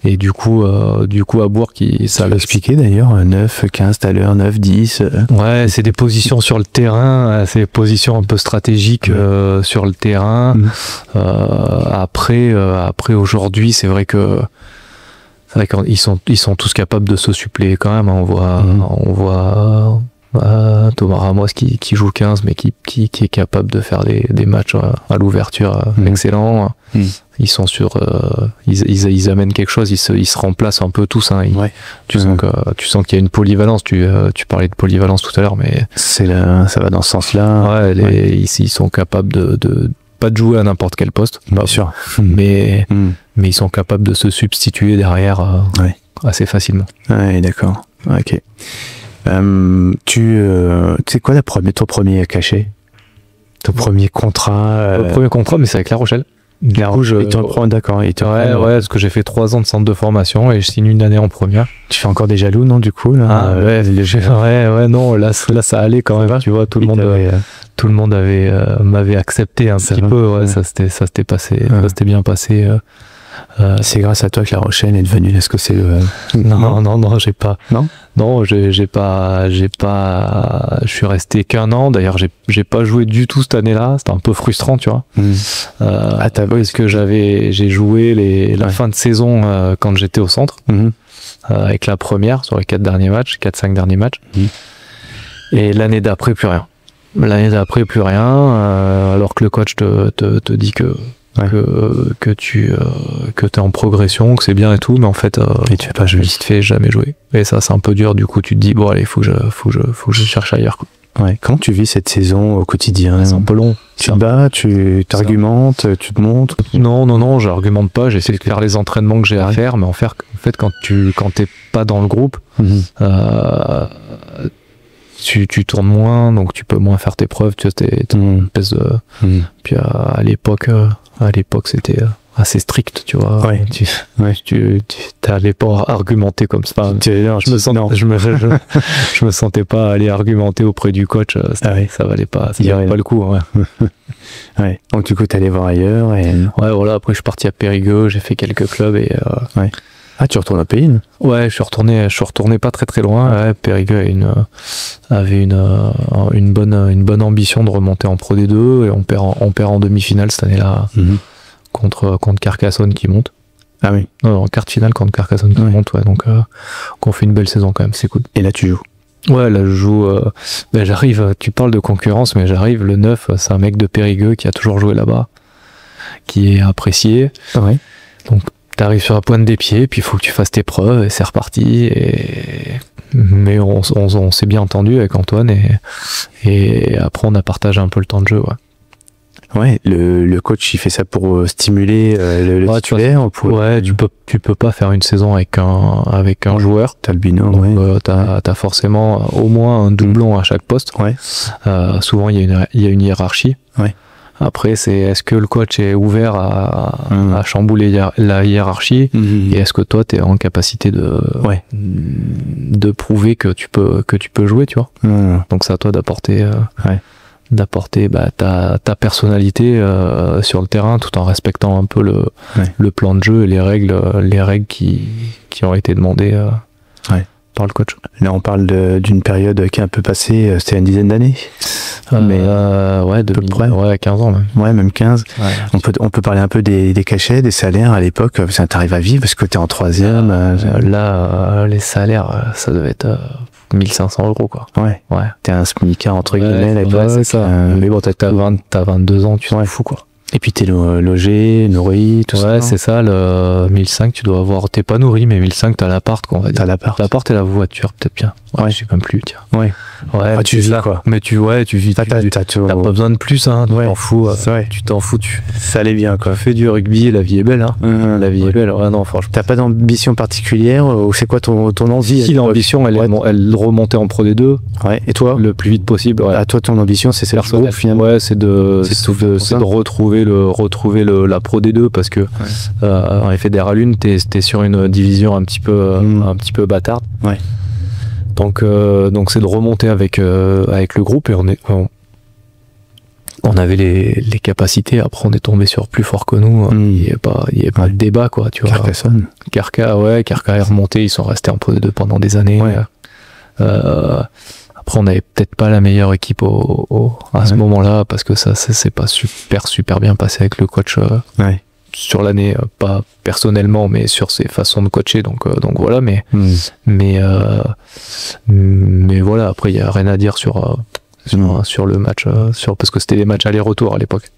Et du coup à Bourg, ça l'a expliqué d'ailleurs, 9, 15 tout à l'heure, 9, 10. Ouais, c'est des positions sur le terrain, c'est des positions un peu stratégiques sur le terrain. Après aujourd'hui, c'est vrai qu'ils sont tous capables de se suppléer quand même. On voit Thomas Ramos qui joue 15 mais qui est capable de faire des matchs à l'ouverture excellents. Ils sont ils amènent quelque chose, ils se remplacent un peu tous, tu sens qu'il y a une polyvalence. Tu parlais de polyvalence tout à l'heure, mais ça va dans ce sens-là. Ils sont capables de pas de jouer à n'importe quel poste, bien sûr, mais ils sont capables de se substituer derrière assez facilement. D'accord. Ok. Tu sais quoi ton premier cachet, ton premier contrat? Le premier contrat, mais c'est avec La Rochelle. D'accord. Parce que j'ai fait 3 ans de centre de formation et je signe une année en première. Tu fais encore des jaloux, non, du coup là? Non, là ça allait quand même, tu vois, tout le monde m'avait accepté un petit peu, ça s'était passé, ça s'était bien passé. C'est grâce à toi que La Rochelle est devenue, est-ce que c'est Non, j'ai pas. Non, j'ai pas. Je suis resté qu'1 an. D'ailleurs, j'ai pas joué du tout cette année-là. C'était un peu frustrant, tu vois. Parce que j'ai joué la fin de saison quand j'étais au centre avec la première sur les 4-5 derniers matchs. Et l'année d'après, plus rien. Alors que le coach te dit que tu es en progression, que c'est bien et tout, mais en fait et tu fais pas jouer. Vite fait jamais jouer. Et ça c'est un peu dur, du coup tu te dis bon allez, faut que je cherche ailleurs, quoi. Comment tu vis cette saison au quotidien? C'est un peu long. Tu te bats, tu t'argumentes, tu te montres? Non, j'argumente pas, j'essaie de faire les entraînements que j'ai à faire, mais en fait quand t'es pas dans le groupe, tu tournes moins, donc tu peux moins faire tes preuves, tu vois, t'es une espèce de... Puis à l'époque c'était assez strictes, tu vois. Ouais. Tu t'allais pas argumenter comme ça. Je me sentais pas aller argumenter auprès du coach. Ça valait pas le coup. Ouais. Ouais. Donc du coup, t'allais voir ailleurs et. Ouais, voilà. Après, je suis parti à Périgueux, j'ai fait quelques clubs et. Ouais. Ah, tu retournes à Pays? Ouais, je suis retourné pas très très loin. Ouais, Périgueux avait une bonne ambition de remonter en Pro D2 et on perd en demi-finale cette année-là contre Carcassonne qui monte. Ah oui. Non, en quart de finale contre Carcassonne qui monte, ouais. Donc, on fait une belle saison quand même, c'est cool. Et là, tu joues? Ouais, là, je joue. J'arrive, tu parles de concurrence, mais j'arrive, le 9, c'est un mec de Périgueux qui a toujours joué là-bas, qui est apprécié. Ouais. Donc, t'arrives sur la pointe des pieds, puis il faut que tu fasses tes preuves, et c'est reparti. Mais on s'est bien entendu avec Antoine, et après, on a partagé un peu le temps de jeu, ouais. Ouais, le coach il fait ça pour stimuler le titulaire. Ouais, tu peux pas faire une saison avec un joueur. T'as le binôme. Donc, t'as forcément au moins un doublon à chaque poste. Ouais. Souvent il y a une hiérarchie. Ouais. Après est-ce que le coach est ouvert à chambouler la hiérarchie et est-ce que toi t'es en capacité de prouver que tu peux jouer, tu vois. Donc c'est à toi d'apporter. D'apporter ta personnalité sur le terrain tout en respectant un peu le plan de jeu et les règles qui ont été demandées par le coach. Là on parle d'une période qui est un peu passée, c'était une dizaine d'années. Ouais, 15 ans même. Ouais, même 15. Ouais. On peut parler un peu des cachets, des salaires à l'époque. Ça t'arrive à vivre parce que t'es en troisième. Là, les salaires, ça devait être 1500 €, quoi. Ouais. T'es un smicard entre guillemets à l'époque. C'est ça. Mais bon, t'as 22 ans, tu t'en fous, quoi. Et puis t'es logé, nourri, tout ça. Ouais, c'est ça, le 1005, tu dois avoir, t'es pas nourri, mais 1005, t'as l'appart, quoi, on va dire. T'as l'appart. L'appart et la voiture, peut-être bien. Ouais, je sais même plus, tiens. Ouais. Ouais, tu vis, quoi. Mais tu vis. T'as pas besoin de plus, hein. Ouais. Tu t'en fous. Tu t'en fous, ça allait bien, quoi. Fais du rugby, la vie est belle, hein. La vie est belle. Ouais, non, franchement. T'as pas d'ambition particulière, ou c'est quoi ton envie? Si, l'ambition, elle remontait en Pro D2. Ouais. Et toi? Le plus vite possible, ouais. À toi, ton ambition, c'est personnel, finalement. Ouais, c'est de retrouver la Pro D2 parce que, en effet, des Ralunes, t'es sur une division un petit peu bâtarde. Ouais. Donc c'est de remonter avec le groupe et on avait les capacités. Après on est tombé sur plus fort que nous. Il y avait pas de débat, quoi, tu vois. Carcassonne. Carca est remonté, ils sont restés en Pro D2 pendant des années. Ouais. Après on avait peut-être pas la meilleure équipe à ce moment-là parce que ça c'est pas super bien passé avec le coach. Sur l'année, pas personnellement, mais sur ses façons de coacher, donc voilà, mais voilà, après il y a rien à dire sur le match, parce que c'était des matchs aller-retour à l'époque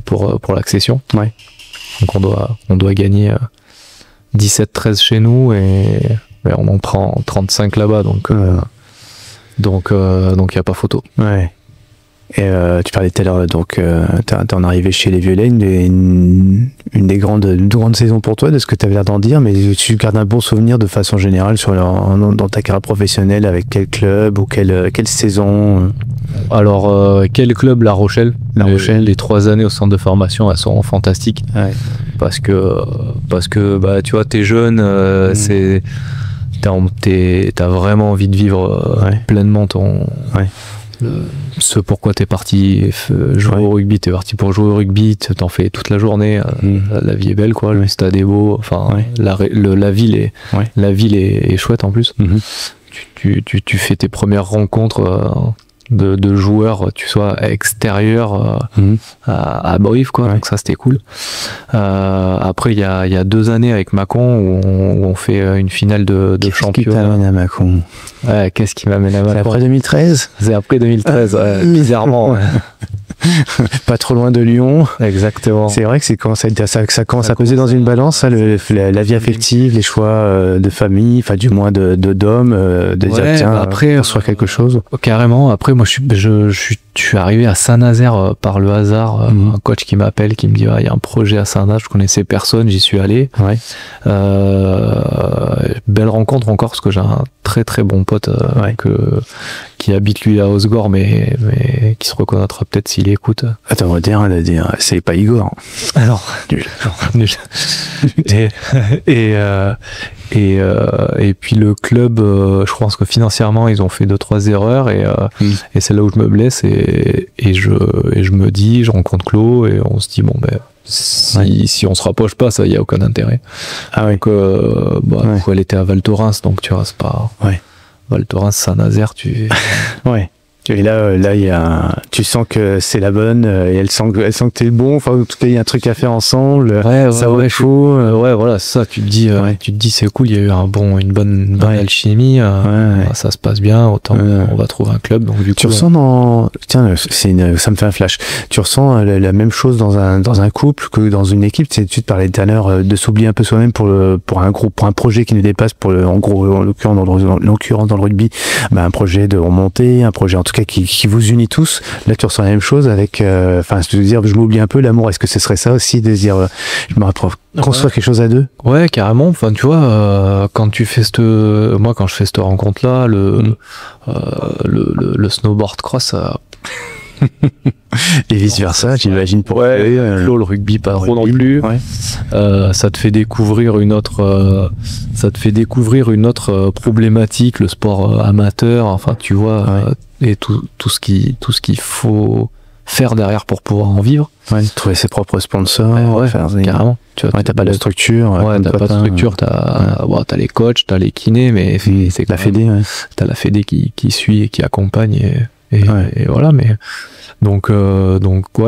pour l'accession. Ouais. Donc on doit gagner 17-13 chez nous et on en prend 35 là-bas, donc y a pas photo. Ouais. Et tu parlais tout à l'heure, donc t'es en arrivé chez les Violets, une des grandes saisons pour toi, de ce que tu avais l'air d'en dire, mais tu gardes un bon souvenir de façon générale dans ta carrière professionnelle, avec quel club ou quelle saison? Alors, quel club? La Rochelle. Les 3 années au centre de formation, elles sont fantastiques. Ouais. Parce que tu vois, t'es jeune, t'as vraiment envie de vivre pleinement ton... Ouais. Ce pourquoi t'es parti jouer au rugby, t'es parti pour jouer au rugby, t'en fais toute la journée, la vie est belle, quoi, le stade est beau, enfin la ville est chouette en plus. Tu fais tes premières rencontres de joueurs, tu sois extérieur à Brive, quoi. Donc ça c'était cool. Après il y a 2 années avec Mâcon où on fait une finale de championnat. Qu'est-ce qui t'amène à Mâcon? Ouais, qu'est-ce qui m'amène à Mâcon? C'est après 2013? C'est après 2013, bizarrement. Ouais. Pas trop loin de Lyon. Exactement. C'est vrai que ça commence à peser dans une balance, ça, la vie affective, les choix de famille, enfin du moins d'hommes, de dire tiens, après soit quelque chose. Carrément. Après moi je suis je suis arrivé à Saint-Nazaire par le hasard, un coach qui m'appelle, qui me dit, il y a un projet à Saint-Nazaire, je connaissais personne, j'y suis allé. Ouais. Belle rencontre encore, parce que j'ai un très très bon pote qui habite lui à Osgore, mais qui se reconnaîtra peut-être s'il écoute. Attends, on va dire, c'est pas Igor. Alors, nul. Et puis le club, je pense que financièrement ils ont fait 2-3 erreurs et c'est là où je me blesse et je me dis, je rencontre Claude et on se dit si on se rapproche pas, ça y a aucun intérêt. Ah oui. Donc elle était à Val Thorens, donc tu vois, c'est pas Val Thorens, Saint-Nazaire, ouais. Et là, il y a, tu sens que c'est la bonne, et elle sent que t'es le bon. Enfin, en tout cas, il y a un truc à faire ensemble. Ça vaut le coup. Voilà, c'est ça. Tu te dis, c'est cool. Il y a eu une bonne alchimie. Ça se passe bien. Autant on va trouver un club. Donc du coup, tu ressens ça me fait un flash. Tu ressens la même chose dans un couple que dans une équipe. Tu te parlais tout à l'heure de s'oublier un peu soi-même pour un groupe, pour un projet qui nous dépasse. En l'occurrence dans le rugby, un projet de remontée, un projet en tout cas qui vous unit tous. Là, tu ressens la même chose avec, je veux dire, je m'oublie un peu l'amour. Est-ce que ce serait ça aussi, de dire, je me rapproche, construire quelque chose à deux? Ouais, carrément. Enfin, tu vois, quand tu fais quand je fais cette rencontre-là, le snowboard cross, et vice versa, j'imagine pour le rugby pas trop non plus. Ça te fait découvrir une autre problématique, le sport amateur. Enfin, tu vois, et tout ce qu'il faut faire derrière pour pouvoir en vivre. Trouver ses propres sponsors. Carrément. Tu vois, t'as pas de structure. T'as pas de structure. T'as les coachs, t'as les kinés, mais c'est la fédé. T'as la fédé qui suit et qui accompagne et voilà. Mais donc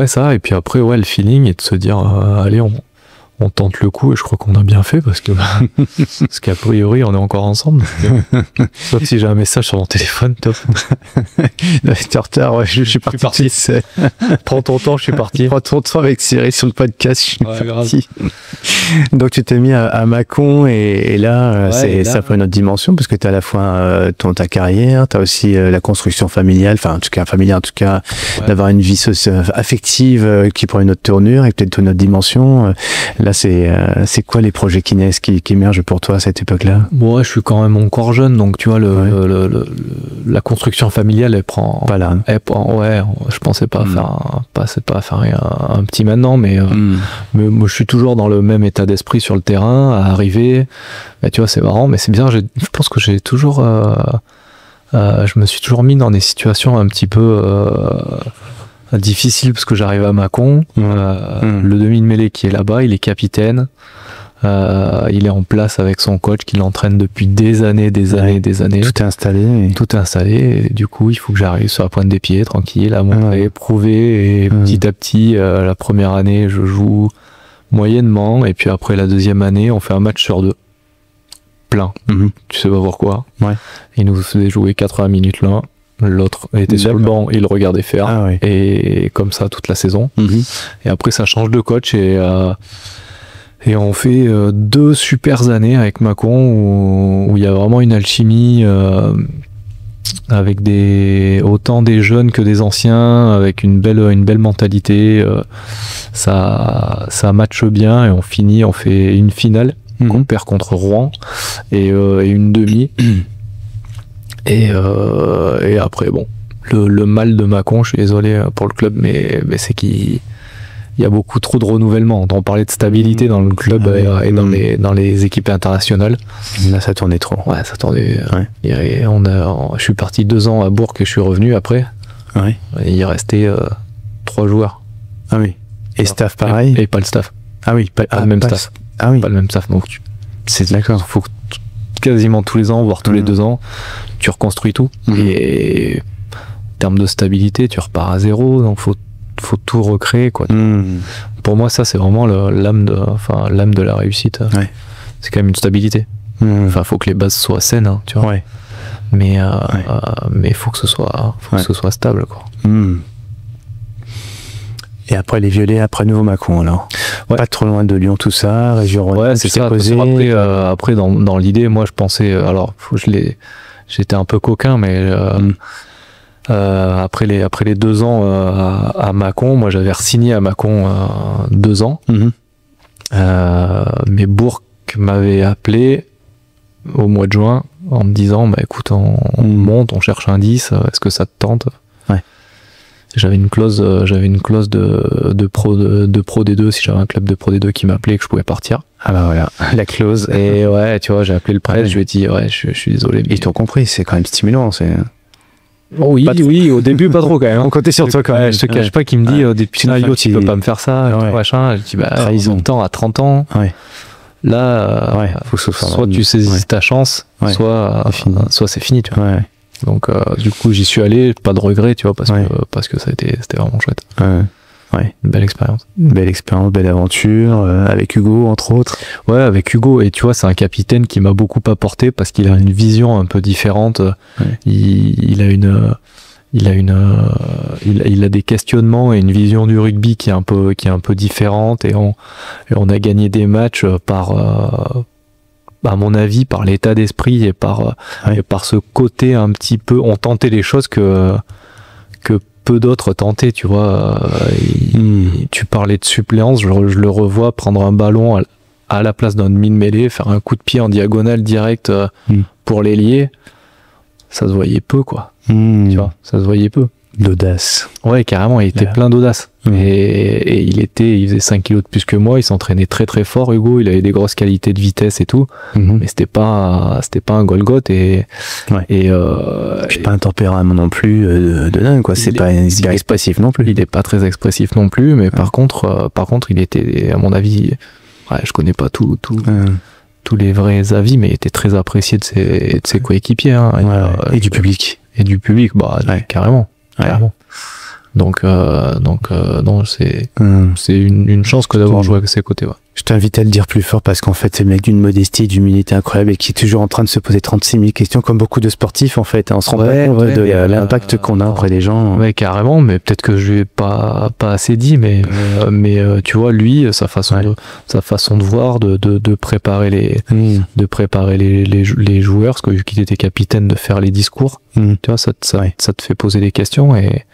ça. Et puis après, le feeling et de se dire, allez, on tente le coup, et je crois qu'on a bien fait parce qu'a priori on est encore ensemble. Sauf si j'ai un message sur mon téléphone, top. T'es en retard, je suis parti. Prends ton temps, je suis parti. Prends ton temps avec Cyril sur le podcast, je suis parti. Donc tu t'es mis à Mâcon et là, ça prend une autre dimension parce que tu as à la fois ta carrière, tu as aussi la construction familiale, en tout cas d'avoir une vie affective qui prend une autre tournure et peut-être une autre dimension. Là, c'est quoi les projets qui naissent, qui émergent pour toi à cette époque-là? Moi, je suis quand même encore jeune, donc tu vois, la construction familiale, elle prend. Pas là. Je pensais pas faire un petit maintenant, mais moi, je suis toujours dans le même état d'esprit sur le terrain, à arriver. Tu vois, c'est marrant, mais c'est bien. Je pense que j'ai toujours. Je me suis toujours mis dans des situations un petit peu. Difficile parce que j'arrive à Mâcon, le demi de mêlée qui est là-bas, il est capitaine, il est en place avec son coach qui l'entraîne depuis des années. Tout est installé. Et du coup, il faut que j'arrive sur la pointe des pieds, tranquille, à montrer, prouver, et petit à petit, la première année, je joue moyennement, et puis après la deuxième année, on fait un match sur 2. Plein. Tu sais pas pourquoi. Il nous faisait jouer 80 minutes l'un. L'autre était sur le banc, il le regardait faire, et comme ça toute la saison. Et après ça change de coach et on fait 2 super années avec Mâcon où il y a vraiment une alchimie avec autant des jeunes que des anciens, avec une belle mentalité. Ça matche bien et on fait une finale qu'on perd contre Rouen et une demi. Et après, le mal de Mâcon, je suis désolé pour le club, mais c'est qu'il y a beaucoup trop de renouvellement. On parlait de stabilité dans le club et dans les équipes internationales. Là, ça tournait trop. Ouais, ça tournait. Je suis parti 2 ans à Bourg et je suis revenu après. Et il restait 3 joueurs. Ah oui. Et staff pareil. Et pas le staff. Ah oui, pas le même staff. Ah oui. Pas le même staff. Donc c'est d'accord. Faut que quasiment tous les ans, voire tous les 2 ans, tu reconstruis tout. Et en termes de stabilité, tu repars à 0, donc faut tout recréer, quoi. Pour moi, ça, c'est vraiment l'âme de la réussite. C'est quand même une stabilité. Faut que les bases soient saines, hein, tu vois. Mais faut que ce soit stable, quoi. Et après les Violets, après Nouveau-Mâcon, alors pas trop loin de Lyon, tout ça, région Rhône, c'est ça. Après dans l'idée, moi je pensais, alors j'étais un peu coquin, mais après les 2 ans à Mâcon, moi j'avais re-signé à Mâcon 2 ans. Mais Bourg m'avait appelé au mois de juin en me disant bah écoute, on monte, on cherche un 10, est-ce que ça te tente? J'avais une clause de pro D2 si j'avais un club de pro D2 qui m'appelait, que je pouvais partir. Ah bah voilà, la clause. Et ouais, tu vois, j'ai appelé le prêtre, je lui ai dit ouais, je suis désolé. Mais... Ils t'ont compris, c'est quand même stimulant. Oh oui, oui, au début pas trop quand même. On comptait sur toi quand même. Je te cache pas qu'il me dit au début, tu peux pas me faire ça, machin. Je dis bah en même temps à 30 ans. Là, faut soit tu saisis ta chance, soit c'est fini, tu vois. Donc du coup j'y suis allé, pas de regret, tu vois, parce que c'était vraiment chouette. Une belle expérience. Belle expérience, belle aventure, avec Hugo entre autres. Ouais, avec Hugo, et tu vois, c'est un capitaine qui m'a beaucoup apporté parce qu'il a une vision un peu différente. Il a des questionnements et une vision du rugby qui est un peu différente, et on a gagné des matchs à mon avis, par l'état d'esprit et par ce côté un petit peu, on tentait les choses que peu d'autres tentaient, tu vois. Tu parlais de suppléance, je le revois prendre un ballon à la place d'un demi-mêlée, faire un coup de pied en diagonale direct pour l'ailier. Ça se voyait peu, quoi. Tu vois, ça se voyait peu. D'audace. Ouais, carrément, il était plein d'audace. Et il faisait 5 kilos de plus que moi, il s'entraînait très très fort, Hugo, il avait des grosses qualités de vitesse et tout, mais c'était pas un Golgoth, et puis pas un tempérament non plus de dingue, quoi. C'est pas expressif non plus. Il est pas très expressif non plus, mais par contre, il était, à mon avis, je connais pas tous les vrais avis, mais il était très apprécié de ses coéquipiers, hein, et du public. Et du public, carrément. Donc non, c'est une chance que d'avoir joué avec ses côtés. Je t'invite à le dire plus fort, parce qu'en fait c'est le mec d'une modestie et d'humilité incroyable, et qui est toujours en train de se poser 36 000 questions, comme beaucoup de sportifs en fait. On se rend pas compte de l'impact qu'on a auprès des gens. Ouais, carrément, mais peut-être que je lui ai pas assez dit, mais tu vois, lui, sa façon de voir, de préparer les joueurs, parce que vu qu'il était capitaine, de faire les discours, tu vois, ça te fait poser des questions, et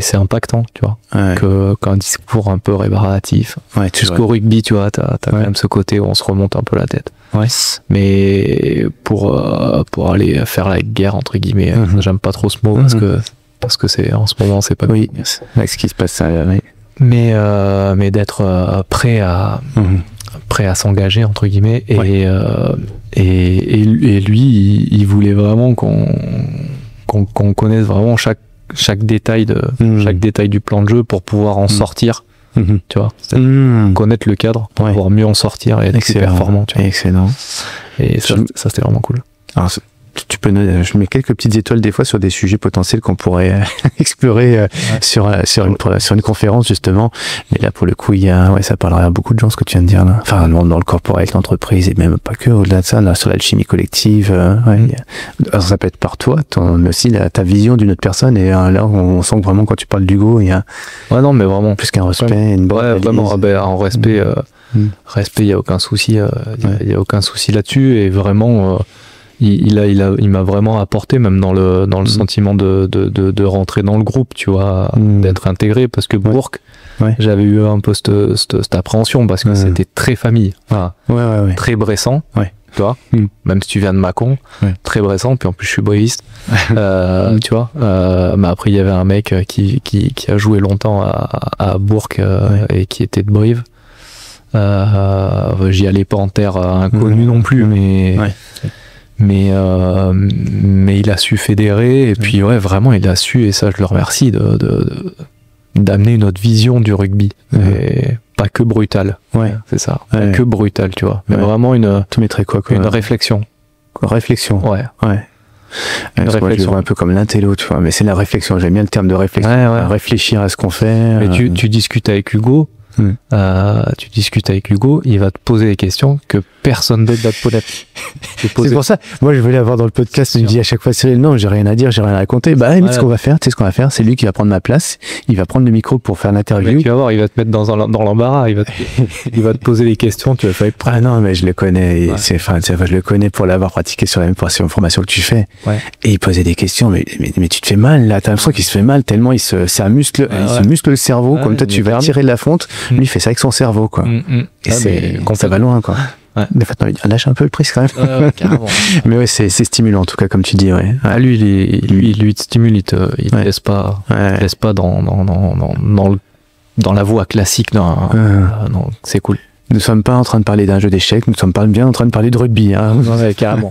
c'est impactant, tu vois, qu'un discours un peu rébarbatif. Jusqu'au rugby, tu vois, t'as quand même ce côté où on se remonte un peu la tête. Mais pour aller faire la guerre, entre guillemets, j'aime pas trop ce mot, parce que c'est, en ce moment, c'est pas bien. Oui, avec ce qui se passe, ça, mais d'être prêt à s'engager, entre guillemets, et lui, il voulait vraiment qu'on connaisse vraiment chaque détail du plan de jeu pour pouvoir en sortir. Tu vois, connaître le cadre pour pouvoir mieux en sortir et être plus performant. Tu vois. Excellent. Et ça c'était vraiment cool. Alors, tu peux je mets quelques petites étoiles des fois sur des sujets potentiels qu'on pourrait explorer sur une conférence, justement. Mais là, pour le coup, ça parlerait à beaucoup de gens, ce que tu viens de dire là. Enfin, dans le corporate, l'entreprise, et même pas que, au-delà de ça, là, sur l'alchimie collective. Alors, ça peut être par toi, mais aussi ta vision d'une autre personne. Et là, on sent que vraiment, quand tu parles d'Hugo, il y a non, mais vraiment plus qu'un respect, une bonne analyse. Vraiment, en respect, il y a aucun souci, il y a aucun souci là-dessus, et vraiment. Il m'a vraiment apporté, même dans le sentiment de rentrer dans le groupe, tu vois, d'être intégré, parce que Bourg, j'avais eu un peu cette appréhension, parce que c'était très famille, très Bressan, tu vois, même si tu viens de Mâcon, très Bressan, puis en plus je suis bréviste, tu vois, mais après il y avait un mec qui a joué longtemps à Bourg, et qui était de Brive. J'y allais pas en terre inconnue non plus, mais il a su fédérer, et puis vraiment il a su, et ça je le remercie, d'amener une autre vision du rugby, et pas que brutal, c'est ça, pas que brutal, tu vois, mais vraiment tu mettrais quoi, une réflexion. Réflexion. Une réflexion. Moi, je le vois un peu comme l'intello, tu vois, mais c'est la réflexion, j'aime bien le terme de réflexion. Réfléchir à ce qu'on fait. Mais tu discutes avec Hugo, tu discutes avec Hugo, il va te poser des questions que personne d'autre va te poser. C'est pour ça, moi je voulais avoir dans le podcast, il me dit à chaque fois Cyril, non, j'ai rien à dire, j'ai rien à raconter. Bah, mais ce qu'on va faire, tu sais ce qu'on va faire, c'est lui qui va prendre ma place, il va prendre le micro pour faire l'interview. Tu vas voir, il va te mettre dans l'embarras, il va te poser les questions, tu vas faire. Ah non, mais je le connais, je le connais pour l'avoir pratiqué sur la même formation que tu fais. Ouais. Et il posait des questions, mais tu te fais mal, là, t'as l'impression qu'il se fait mal tellement c'est un muscle, il se muscle le cerveau, comme toi tu vas tirer de la fonte, lui il fait ça avec son cerveau, quoi. Et ça va loin, quoi. Ouais. Des fois, lâche un peu le prise quand même. Carrément. Mais ouais, c'est stimulant en tout cas, comme tu dis. Ouais. Ah, lui, il te stimule, il te laisse pas, dans la voie classique. C'est cool. Nous sommes pas en train de parler d'un jeu d'échecs, nous sommes bien en train de parler de rugby. Hein. Ouais, carrément.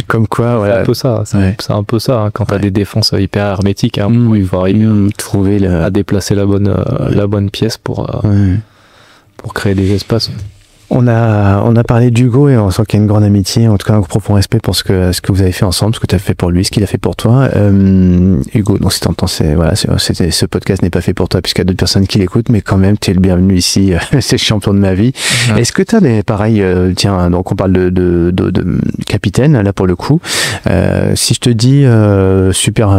Comme quoi, voilà. C'est un peu ça. C'est un peu ça. Hein, quand t'as des défenses hyper hermétiques, hein, il faut arriver trouver à déplacer la bonne pièce pour créer des espaces. On a parlé d'Hugo et on sent qu'il y a une grande amitié, en tout cas un profond respect pour ce que vous avez fait ensemble, ce que tu as fait pour lui, ce qu'il a fait pour toi. Hugo, donc si t'entends, ce podcast n'est pas fait pour toi puisqu'il y a d'autres personnes qui l'écoutent, mais quand même, tu es le bienvenu ici, c'est le champion de ma vie. Ouais. Est-ce que tu as pareil, tiens, donc on parle de capitaine, là pour le coup, si je te dis super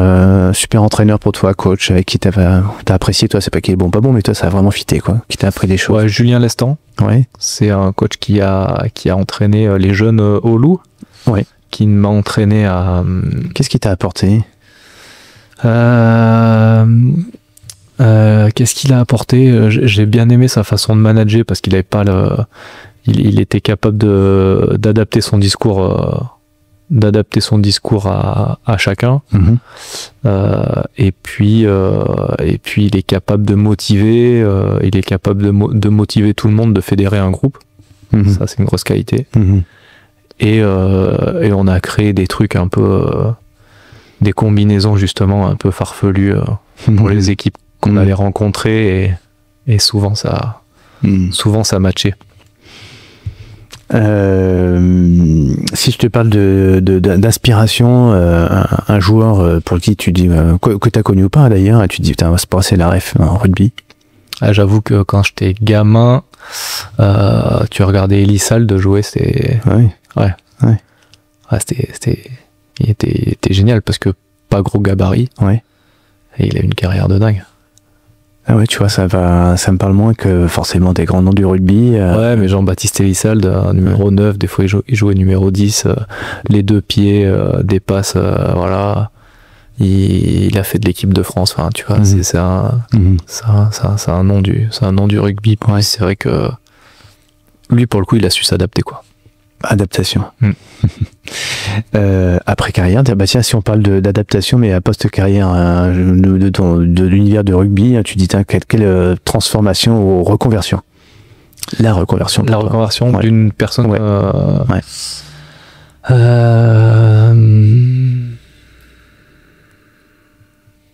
entraîneur pour toi, coach, avec qui t'as apprécié, toi, c'est pas qu'il est bon, pas bon, mais toi, ça a vraiment fité, quoi, qui t'a appris des choses. Ouais, Julien Lestan. Ouais. C'est un coach qui a entraîné les jeunes au Loup. Ouais. Qui m'a entraîné à. Qu'est-ce qui t'a apporté? Qu'est-ce qu'il a apporté? J'ai bien aimé sa façon de manager parce qu'il avait pas il était capable d'adapter son discours. À chacun. Et puis il est capable de motiver, il est capable de motiver tout le monde, de fédérer un groupe. Ça, c'est une grosse qualité. Et on a créé des trucs un peu des combinaisons justement un peu farfelues pour les équipes qu'on allait rencontrer et souvent ça matchait. Si je te parle d'inspiration, un joueur pour qui tu dis que tu as connu ou pas d'ailleurs, et tu te dis putain, c'est pas c'est la ref en rugby. Ah, j'avoue que quand j'étais gamin, tu regardais Elissalde jouer, c'était il était génial parce que pas gros gabarit, et il a une carrière de dingue. Ah ouais, tu vois, ça me parle moins que forcément des grands noms du rugby. Ouais, mais Jean-Baptiste Elissalde, numéro 9, des fois il jouait numéro 10, les deux pieds, des passes, voilà. Il a fait de l'équipe de France, enfin, tu vois, c'est un nom du rugby. Ouais. C'est vrai que lui, pour le coup, il a su s'adapter, quoi. Adaptation. Après carrière, bah tiens, si on parle d'adaptation, mais à post-carrière de l'univers de rugby, tu dis quelle transformation ou reconversion? La reconversion d'une personne.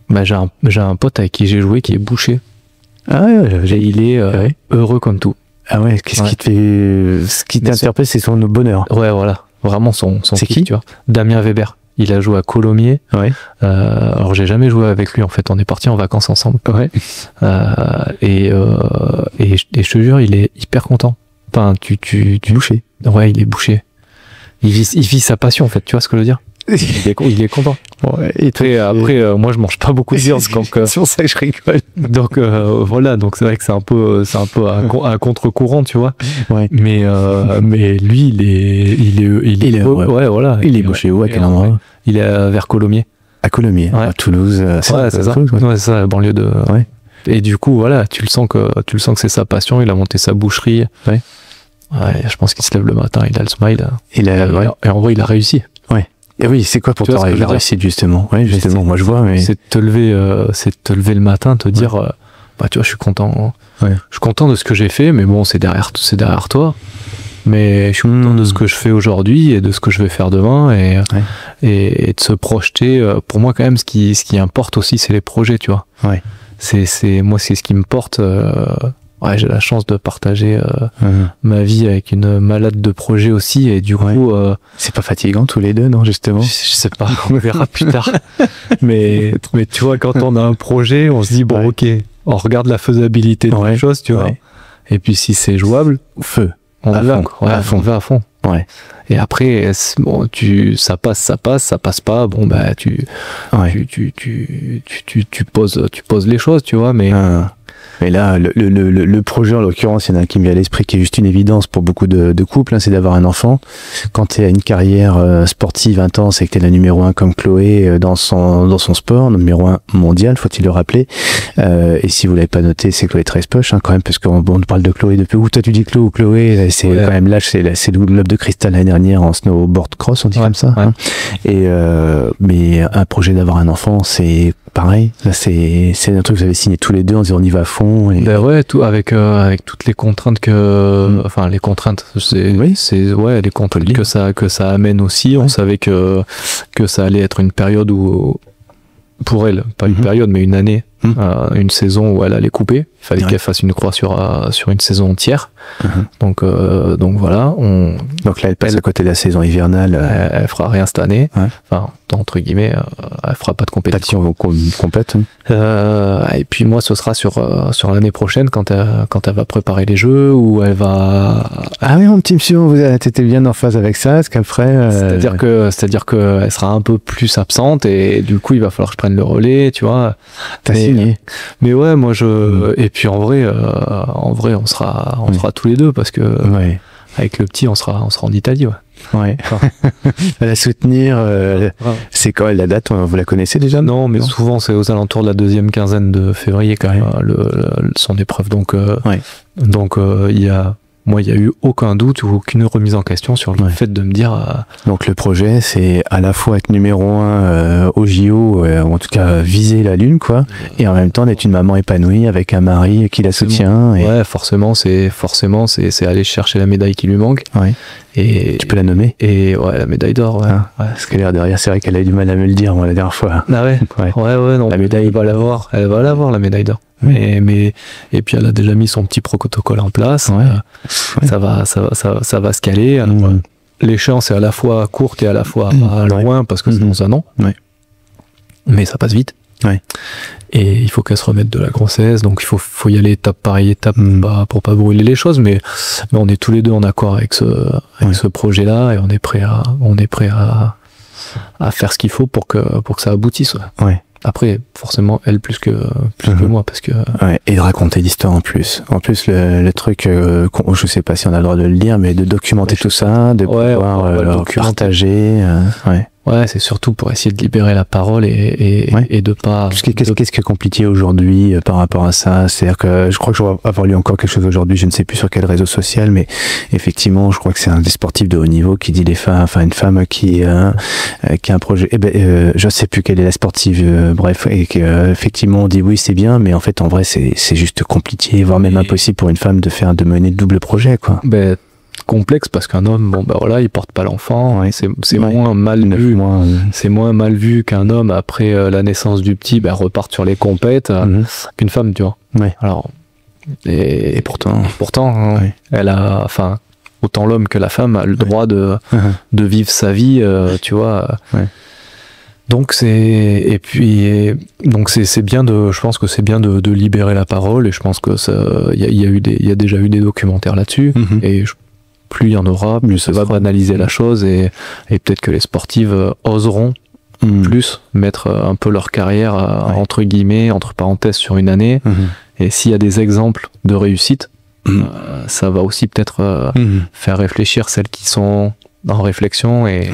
Bah, j'ai un pote avec qui j'ai joué qui est boucher. Ah ouais, il est heureux comme tout. Ah ouais, ce qui t'interpelle, c'est son bonheur. Ouais, voilà. Vraiment son c'est kiff, qui, tu vois. Damien Weber. Il a joué à Colomiers. Ouais. Alors j'ai jamais joué avec lui en fait. On est partis en vacances ensemble. Ouais. Et je te jure, il est hyper content. Enfin, tu boucher. Ouais, il est boucher. Il vit sa passion en fait. Tu vois ce que je veux dire? Il est content. Ouais, et après, moi je mange pas beaucoup de viande. C'est pour ça que je rigole. Donc voilà, donc c'est vrai que c'est un peu à contre-courant, tu vois. Ouais. Mais lui, il est heureux. Ouais, voilà. Il est bouché où, à quel endroit? Il est vers Colomiers. À Colomiers, à Toulouse. C'est ça. Toulouse, ouais, c'est ça, la banlieue de. Ouais. Et du coup, voilà, tu le sens que c'est sa passion. Il a monté sa boucherie. Ouais. Ouais, je pense qu'il se lève le matin, il a le smile. Et en vrai, il a réussi. Ouais. Et oui, c'est quoi pour toi la réussite justement? Ouais, justement, moi je vois. Mais... C'est de te lever le matin, te dire, bah tu vois, je suis content. Je suis content de ce que j'ai fait, mais bon, c'est derrière toi. Mais je suis content de ce que je fais aujourd'hui et de ce que je vais faire demain et de se projeter. Pour moi, quand même, ce qui importe aussi, c'est les projets, tu vois. Ouais. C'est ce qui me porte. Ouais, j'ai la chance de partager ma vie avec une malade de projets aussi, et du coup... c'est pas fatigant tous les deux, non, justement? Je sais pas, on verra plus tard. mais tu vois, quand on a un projet, on se dit, bon, ok, on regarde la faisabilité de la chose, tu vois. Et puis si c'est jouable, Feu. on À y va. fond, Ouais, à fond. on va à fond. Ouais. Et après, bon, ça passe pas. Bon, bah, tu poses les choses, tu vois, mais. Mais là, le projet, en l'occurrence, il y en a un qui me vient à l'esprit qui est juste une évidence pour beaucoup de couples, hein, c'est d'avoir un enfant. Quand tu as une carrière sportive intense et que tu es la numéro 1 comme Chloé dans son sport, numéro 1 mondial, faut-il le rappeler. Et si vous l'avez pas noté, c'est Chloé Trespoche, hein, quand même, parce qu'on parle de Chloé depuis où toi tu dis Chloé ou Chloé, c'est quand même l'âge, c'est le globe de cristal l'année dernière en snowboard cross, on dit comme ça. Ouais. Hein. Et mais un projet d'avoir un enfant, c'est pareil. Là, c'est un truc que vous avez signé tous les deux en disant on y va à fond. Et... Ben ouais, tout avec toutes les contraintes enfin les contraintes, c'est ouais, les contraintes que ça amène aussi. On savait que ça allait être une période où pour elle, pas une période, mais une année, une saison où elle allait couper. Il fallait qu'elle fasse une croix sur une saison entière. Donc voilà. Donc là, elle passe à côté de la saison hivernale. Elle fera rien cette année. Ouais. Enfin, entre guillemets, elle fera pas de compétition complète. et puis moi, ce sera sur l'année prochaine quand elle va préparer les jeux, où elle va. Ah oui, mon petit monsieur, vous étiez bien en phase avec ça, parce qu'après. C'est-à-dire que elle sera un peu plus absente et du coup, il va falloir que je prenne le relais, tu vois. T'as signé. Mais ouais, moi et puis en vrai, on sera tous les deux parce que avec le petit, on sera en Italie, ouais. Ouais. À la soutenir. C'est quand la date? Vous la connaissez déjà? Non, mais souvent c'est aux alentours de la deuxième quinzaine de février quand même son épreuve. Donc il y a eu aucun doute ou aucune remise en question sur le fait de me dire. Donc le projet, c'est à la fois être numéro 1 au JO, ou en tout cas viser la lune, quoi, et en même temps d'être une maman épanouie avec un mari qui la soutient. Et... Ouais, forcément, c'est aller chercher la médaille qui lui manque. Ouais. Et tu peux la nommer? Et ouais, la médaille d'or. Ouais. Parce qu'elle est derrière, c'est vrai qu'elle a eu du mal à me le dire moi la dernière fois. Ah ouais. Ouais, non. La médaille, elle va l'avoir la médaille d'or. Mais et puis elle a déjà mis son petit protocole en place. Ça va se caler. L'échéance est à la fois courte et à la fois loin parce que c'est dans un an. Mais ça passe vite. Et il faut qu'elle se remette de la grossesse, donc il faut y aller étape par étape pour pas brûler les choses, mais on est tous les deux en accord avec ce projet-là et on est prêt à faire ce qu'il faut pour que ça aboutisse. Après, forcément, elle plus que moi, parce que... et de raconter l'histoire en plus. En plus, le truc, je sais pas si on a le droit de le dire, mais de documenter tout ça, de pouvoir partager. Ouais, c'est surtout pour essayer de libérer la parole et de pas... Qu'est-ce qui est compliqué aujourd'hui par rapport à ça? C'est-à-dire que je crois que je vais avoir lu encore quelque chose aujourd'hui, je ne sais plus sur quel réseau social, mais effectivement, je crois que c'est un des sportifs de haut niveau qui dit une femme qui a un projet. Je sais plus quelle est la sportive, bref, et qu'effectivement on dit oui c'est bien, mais en fait en vrai c'est juste compliqué, voire même impossible pour une femme de mener de double projet, quoi. Complexe parce qu'un homme, il porte pas l'enfant, c'est moins mal vu. C'est moins mal vu qu'un homme après la naissance du petit reparte sur les compètes qu'une femme, tu vois. Alors et pourtant elle a, autant l'homme que la femme a le droit de vivre sa vie, tu vois. Donc c'est bien je pense que c'est bien de libérer la parole, et je pense que ça il y a déjà eu des documentaires là-dessus, et plus il y en aura, mieux ça va banaliser la chose, et peut-être que les sportives oseront plus mettre un peu leur carrière entre guillemets, entre parenthèses, sur une année. Et s'il y a des exemples de réussite, ça va aussi peut-être faire réfléchir celles qui sont en réflexion et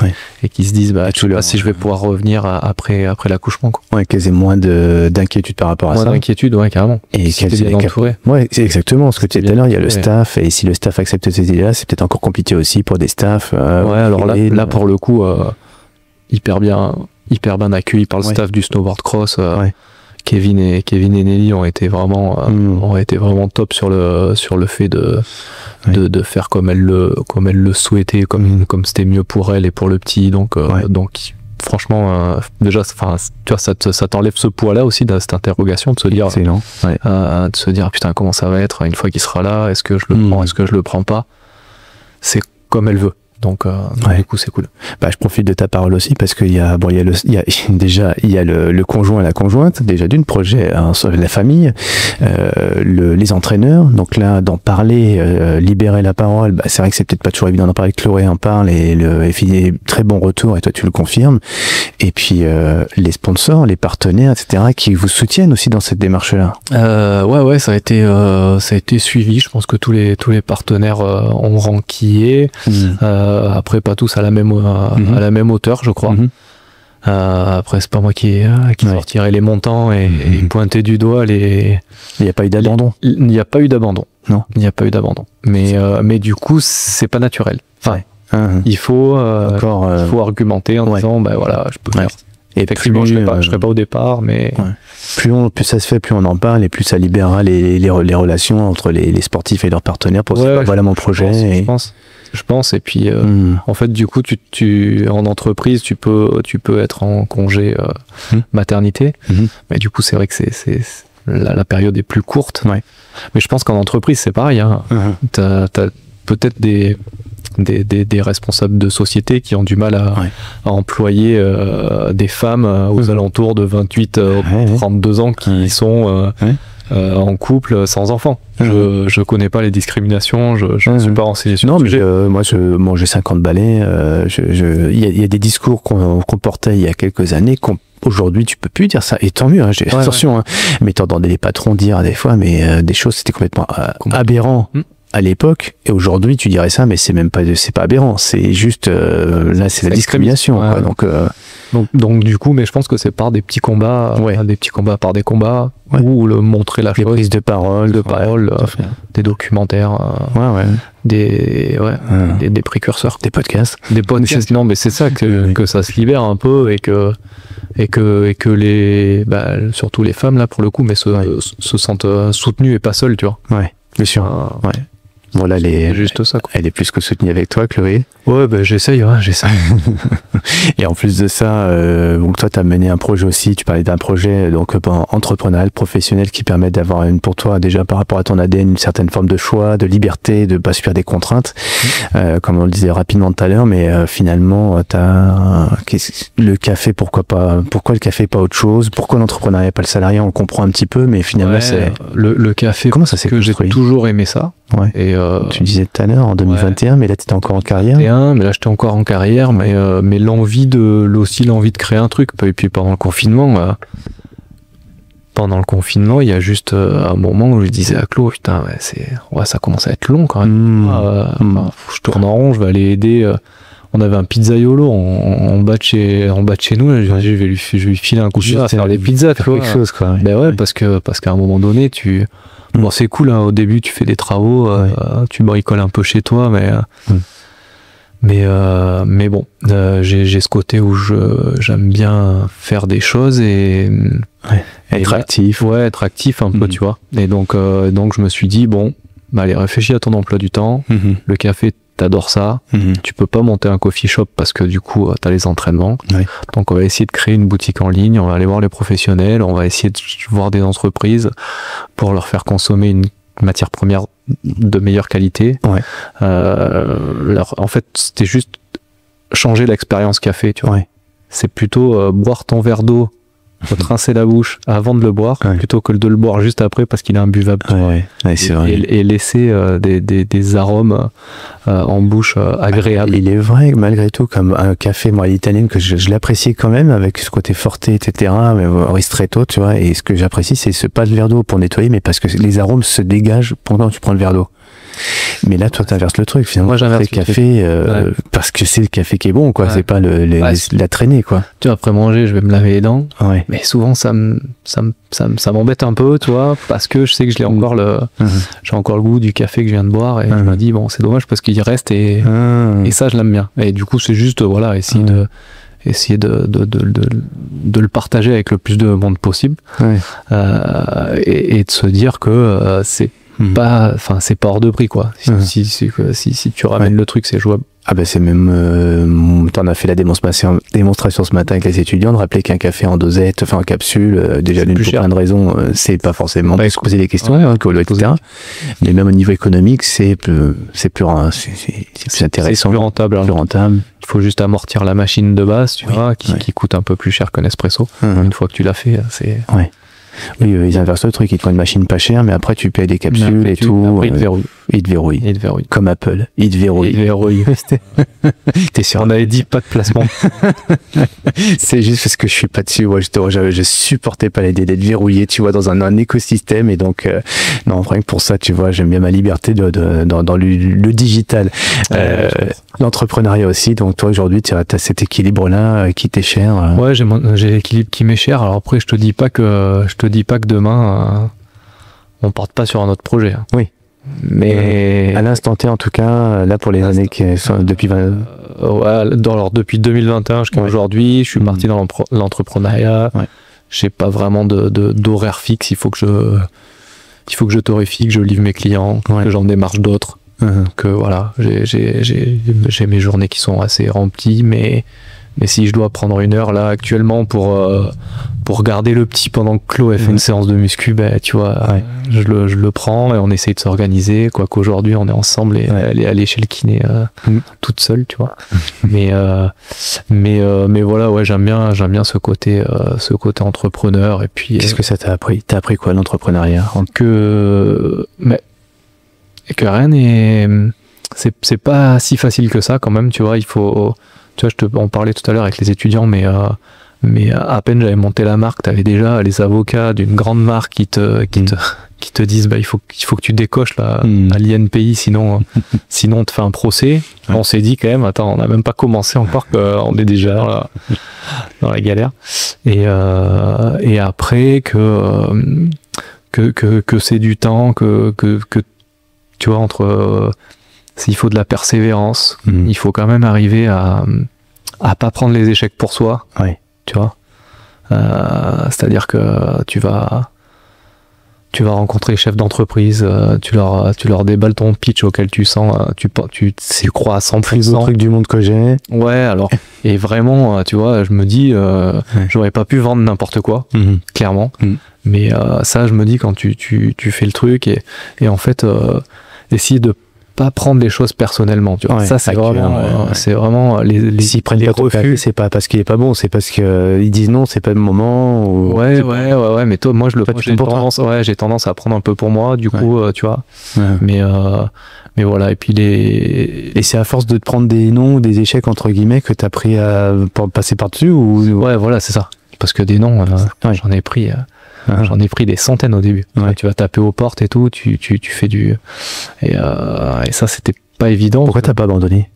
qui se disent je sais pas si je vais pouvoir revenir après l'accouchement, quoi. Qu'elles aient moins d'inquiétude par rapport à ça. Moins d'inquiétude, carrément. Et si qu'elles bien entourées. C'est exactement ce que tu disais tout à l'heure, il y a le staff, et si le staff accepte ces idées-là, c'est peut-être encore compliqué aussi pour des staffs. Alors là pour le coup, hyper bien accueilli par le staff du snowboard cross. Kevin et Nelly ont été vraiment top sur le fait de faire comme elle le souhaitait, comme c'était mieux pour elle et pour le petit, donc franchement déjà tu vois, ça t'enlève ce poids là aussi, de cette interrogation, de se dire de se dire putain, comment ça va être une fois qu'il sera là, est-ce que je le prends, est-ce que je le prends pas, c'est comme elle veut. Donc du coup, c'est cool. Bah, je profite de ta parole aussi parce qu'il y a, bon, il y a le conjoint et la conjointe, déjà d'une projet, la famille, les entraîneurs. Donc là, d'en parler, libérer la parole, bah, c'est vrai que c'est peut-être pas toujours évident d'en parler. Chloé en parle et fait très bon retour et toi tu le confirmes. Et puis les sponsors, les partenaires, etc., qui vous soutiennent aussi dans cette démarche-là. Ouais, ça a été suivi. Je pense que tous les partenaires ont ranquillé. Après, pas tous à la même hauteur, je crois. Après, c'est pas moi qui sortirai les montants et pointer du doigt les. Il n'y a pas eu d'abandon. Il n'y a pas eu d'abandon. Non. Il n'y a pas eu d'abandon. Mais du coup, c'est pas naturel. Enfin, il faut argumenter en disant, bah voilà, je peux faire. Et effectivement, je serais pas au départ, mais plus ça se fait, plus on en parle et plus ça libérera les relations entre les sportifs et leurs partenaires pour voilà mon projet. Je pense. Et puis, en fait, du coup, en entreprise, tu peux être en congé maternité, mais du coup, c'est vrai que la période est plus courte. Ouais. Mais je pense qu'en entreprise, c'est pareil. Hein. T'as peut-être des responsables de société qui ont du mal à employer des femmes aux alentours de 28 32 ans qui sont en couple sans enfant. Je connais pas les discriminations, je ne suis pas renseigné sur le sujet. Moi j'ai 50 balais, il y a des discours qu'on portait il y a quelques années aujourd'hui tu peux plus dire ça, et tant mieux, hein, attention, hein, mais t'entendais les patrons dire des fois des choses, c'était complètement aberrant à l'époque, et aujourd'hui tu dirais ça, mais c'est pas aberrant, c'est juste là c'est la discrimination, donc du coup, mais je pense que c'est par des petits combats, par des combats où montrer la chose, des prises de parole, des documentaires, des précurseurs, des podcasts. Non, mais c'est ça que ça se libère un peu et que les surtout les femmes là pour le coup, mais se sentent soutenues et pas seules, tu vois. Ouais, bien sûr. Voilà, juste ça, quoi. Elle est plus que soutenue avec toi, Chloé. Ouais, j'essaye. Et en plus de ça, donc toi, tu as mené un projet aussi, tu parlais d'un projet donc entrepreneurial, professionnel, qui permet d'avoir pour toi, déjà par rapport à ton ADN, une certaine forme de choix, de liberté, de pas subir des contraintes, comme on le disait rapidement tout à l'heure, mais finalement, le café, pourquoi le café, pas autre chose? Pourquoi l'entrepreneuriat, pas le salariat? On le comprend un petit peu, mais finalement, c'est... Le café, comment ça s'est construit? J'ai toujours aimé ça. Ouais. Et tu disais tout à l'heure en 2021, mais là tu étais encore en carrière. Mais là j'étais encore en carrière, mais l'envie de créer un truc. Et puis pendant le confinement, il y a juste un moment où je disais à Claude, putain, ça commence à être long quand même. Je tourne en rond, je vais aller aider. On avait un pizzaiolo en bas de chez nous. Je vais lui filer un coup de main à faire des pizzas, tu vois. Quelque chose, quoi. Parce qu'à un moment donné, bon, c'est cool, hein, au début tu fais des travaux, tu bricoles un peu chez toi, mais bon, j'ai ce côté où j'aime bien faire des choses et être actif. Être actif un peu, tu vois. Et donc je me suis dit, bon, allez, réfléchis à ton emploi du temps. Le café, t'adores ça. Tu peux pas monter un coffee shop parce que du coup t'as les entraînements. Donc on va essayer de créer une boutique en ligne, on va aller voir les professionnels, on va essayer de voir des entreprises pour leur faire consommer une matière première de meilleure qualité. En fait, c'était juste changer l'expérience café, tu vois. C'est plutôt boire ton verre d'eau, te rincer la bouche avant de le boire, plutôt que de le boire juste après parce qu'il est imbuvable. C'est vrai. Et laisser des arômes en bouche agréables. Il est vrai, malgré tout, comme un café, moi, l'italien, que je l'apprécie quand même, avec ce côté forte, etc., mais ristretto, tu vois, et ce que j'apprécie, c'est pas le verre d'eau pour nettoyer, mais parce que les arômes se dégagent pendant que tu prends le verre d'eau. Mais là, toi, t'inverses le truc. Finalement, moi, j'inverse le café parce que c'est le café qui est bon, quoi. C'est pas la traînée, quoi. Tu vois, après manger, je vais me laver les dents. Mais souvent, ça m'embête un peu, tu vois, parce que je sais que j'ai encore le goût du café que je viens de boire, et je me dis, bon, c'est dommage parce qu'il y reste, et ça, je l'aime bien. Et du coup, c'est juste, essayer de le partager avec le plus de monde possible, et de se dire que c'est pas hors de prix, quoi. Si tu ramènes le truc, c'est jouable. Ah ben c'est même, t'en as fait la démonstration ce matin avec les étudiants, de rappeler qu'un café en dosette, enfin en capsule, déjà d'une pour plein de raisons, c'est pas forcément pour se poser des questions, etc. Mais même au niveau économique, c'est plus intéressant, c'est plus rentable. Plus rentable. Il faut juste amortir la machine de base, tu vois, qui coûte un peu plus cher qu'un espresso. Une fois que tu l'as fait, c'est... Ouais. Oui, ils inversent le truc, ils te font une machine pas chère, mais après tu payes des capsules et tout. Après, ils te verrouillent. Comme Apple, ils te verrouillent. T'es sûr? On avait dit pas de placement. C'est juste parce que je suis pas dessus. Ouais, je supportais pas l'idée d'être verrouillé, tu vois, dans un écosystème. Et donc, non, rien que pour ça, tu vois, j'aime bien ma liberté dans le digital. L'entrepreneuriat aussi. Donc, toi, aujourd'hui, tu as cet équilibre-là qui t'est cher. Ouais, j'ai l'équilibre qui m'est cher. Alors après, je te dis pas que demain, on parte pas sur un autre projet. Hein. Oui. Mais à l'instant T, en tout cas, là pour les années qui sont depuis depuis 2021 jusqu'à aujourd'hui, je suis parti dans l'entrepreneuriat. Ouais. J'ai pas vraiment d'horaire fixe. Il faut que je torréfie, que je livre mes clients, que j'en démarche d'autres. Que voilà, j'ai mes journées qui sont assez remplies, mais si je dois prendre une heure là actuellement pour garder le petit pendant que Chloé fait une séance de muscu, ben tu vois, je le prends et on essaye de s'organiser, quoi qu'aujourd'hui on est ensemble et elle est allée chez le kiné toute seule, tu vois. mais voilà, ouais, j'aime bien ce côté entrepreneur. Et puis qu'est-ce que ça t'a appris? T'as appris quoi l'entrepreneuriat? Que rien n'est, c'est pas si facile que ça quand même, tu vois. Il faut, tu vois, on parlait tout à l'heure avec les étudiants, mais à peine j'avais monté la marque, t'avais déjà les avocats d'une grande marque qui te disent il faut que tu décoches là à l'INPI, sinon on te fait un procès. On s'est dit quand même, attends, on n'a même pas commencé encore qu'on est déjà là, dans la galère. Et après que c'est du temps, que tu vois, s'il faut de la persévérance, il faut quand même arriver à pas prendre les échecs pour soi. Tu vois, c'est-à-dire que tu vas rencontrer les chefs d'entreprise, tu leur déballes ton pitch auquel tu sens, tu crois à 100%. C'est le truc du monde que j'ai. Ouais, alors, et vraiment, tu vois, je me dis, j'aurais pas pu vendre n'importe quoi, clairement. Mais ça, je me dis, quand tu fais le truc et en fait, essayer de pas prendre les choses personnellement, tu vois. Ça, c'est vraiment s'ils prennent pas refus, café, c'est pas parce qu'il est pas bon, c'est parce que ils disent non, c'est pas le moment. Ou... Ouais, mais toi, moi, j'ai tendance à prendre un peu pour moi, du coup, tu vois. Mais voilà, et puis Et c'est à force de te prendre des noms ou des échecs, entre guillemets, que t'as appris à passer par-dessus ou... Ouais, voilà, c'est ça. Parce que des noms, j'en ai pris... J'en ai pris des centaines au début. Tu vas taper aux portes et tout, tu fais du... Et ça, c'était pas évident. Pourquoi t'as pas abandonné?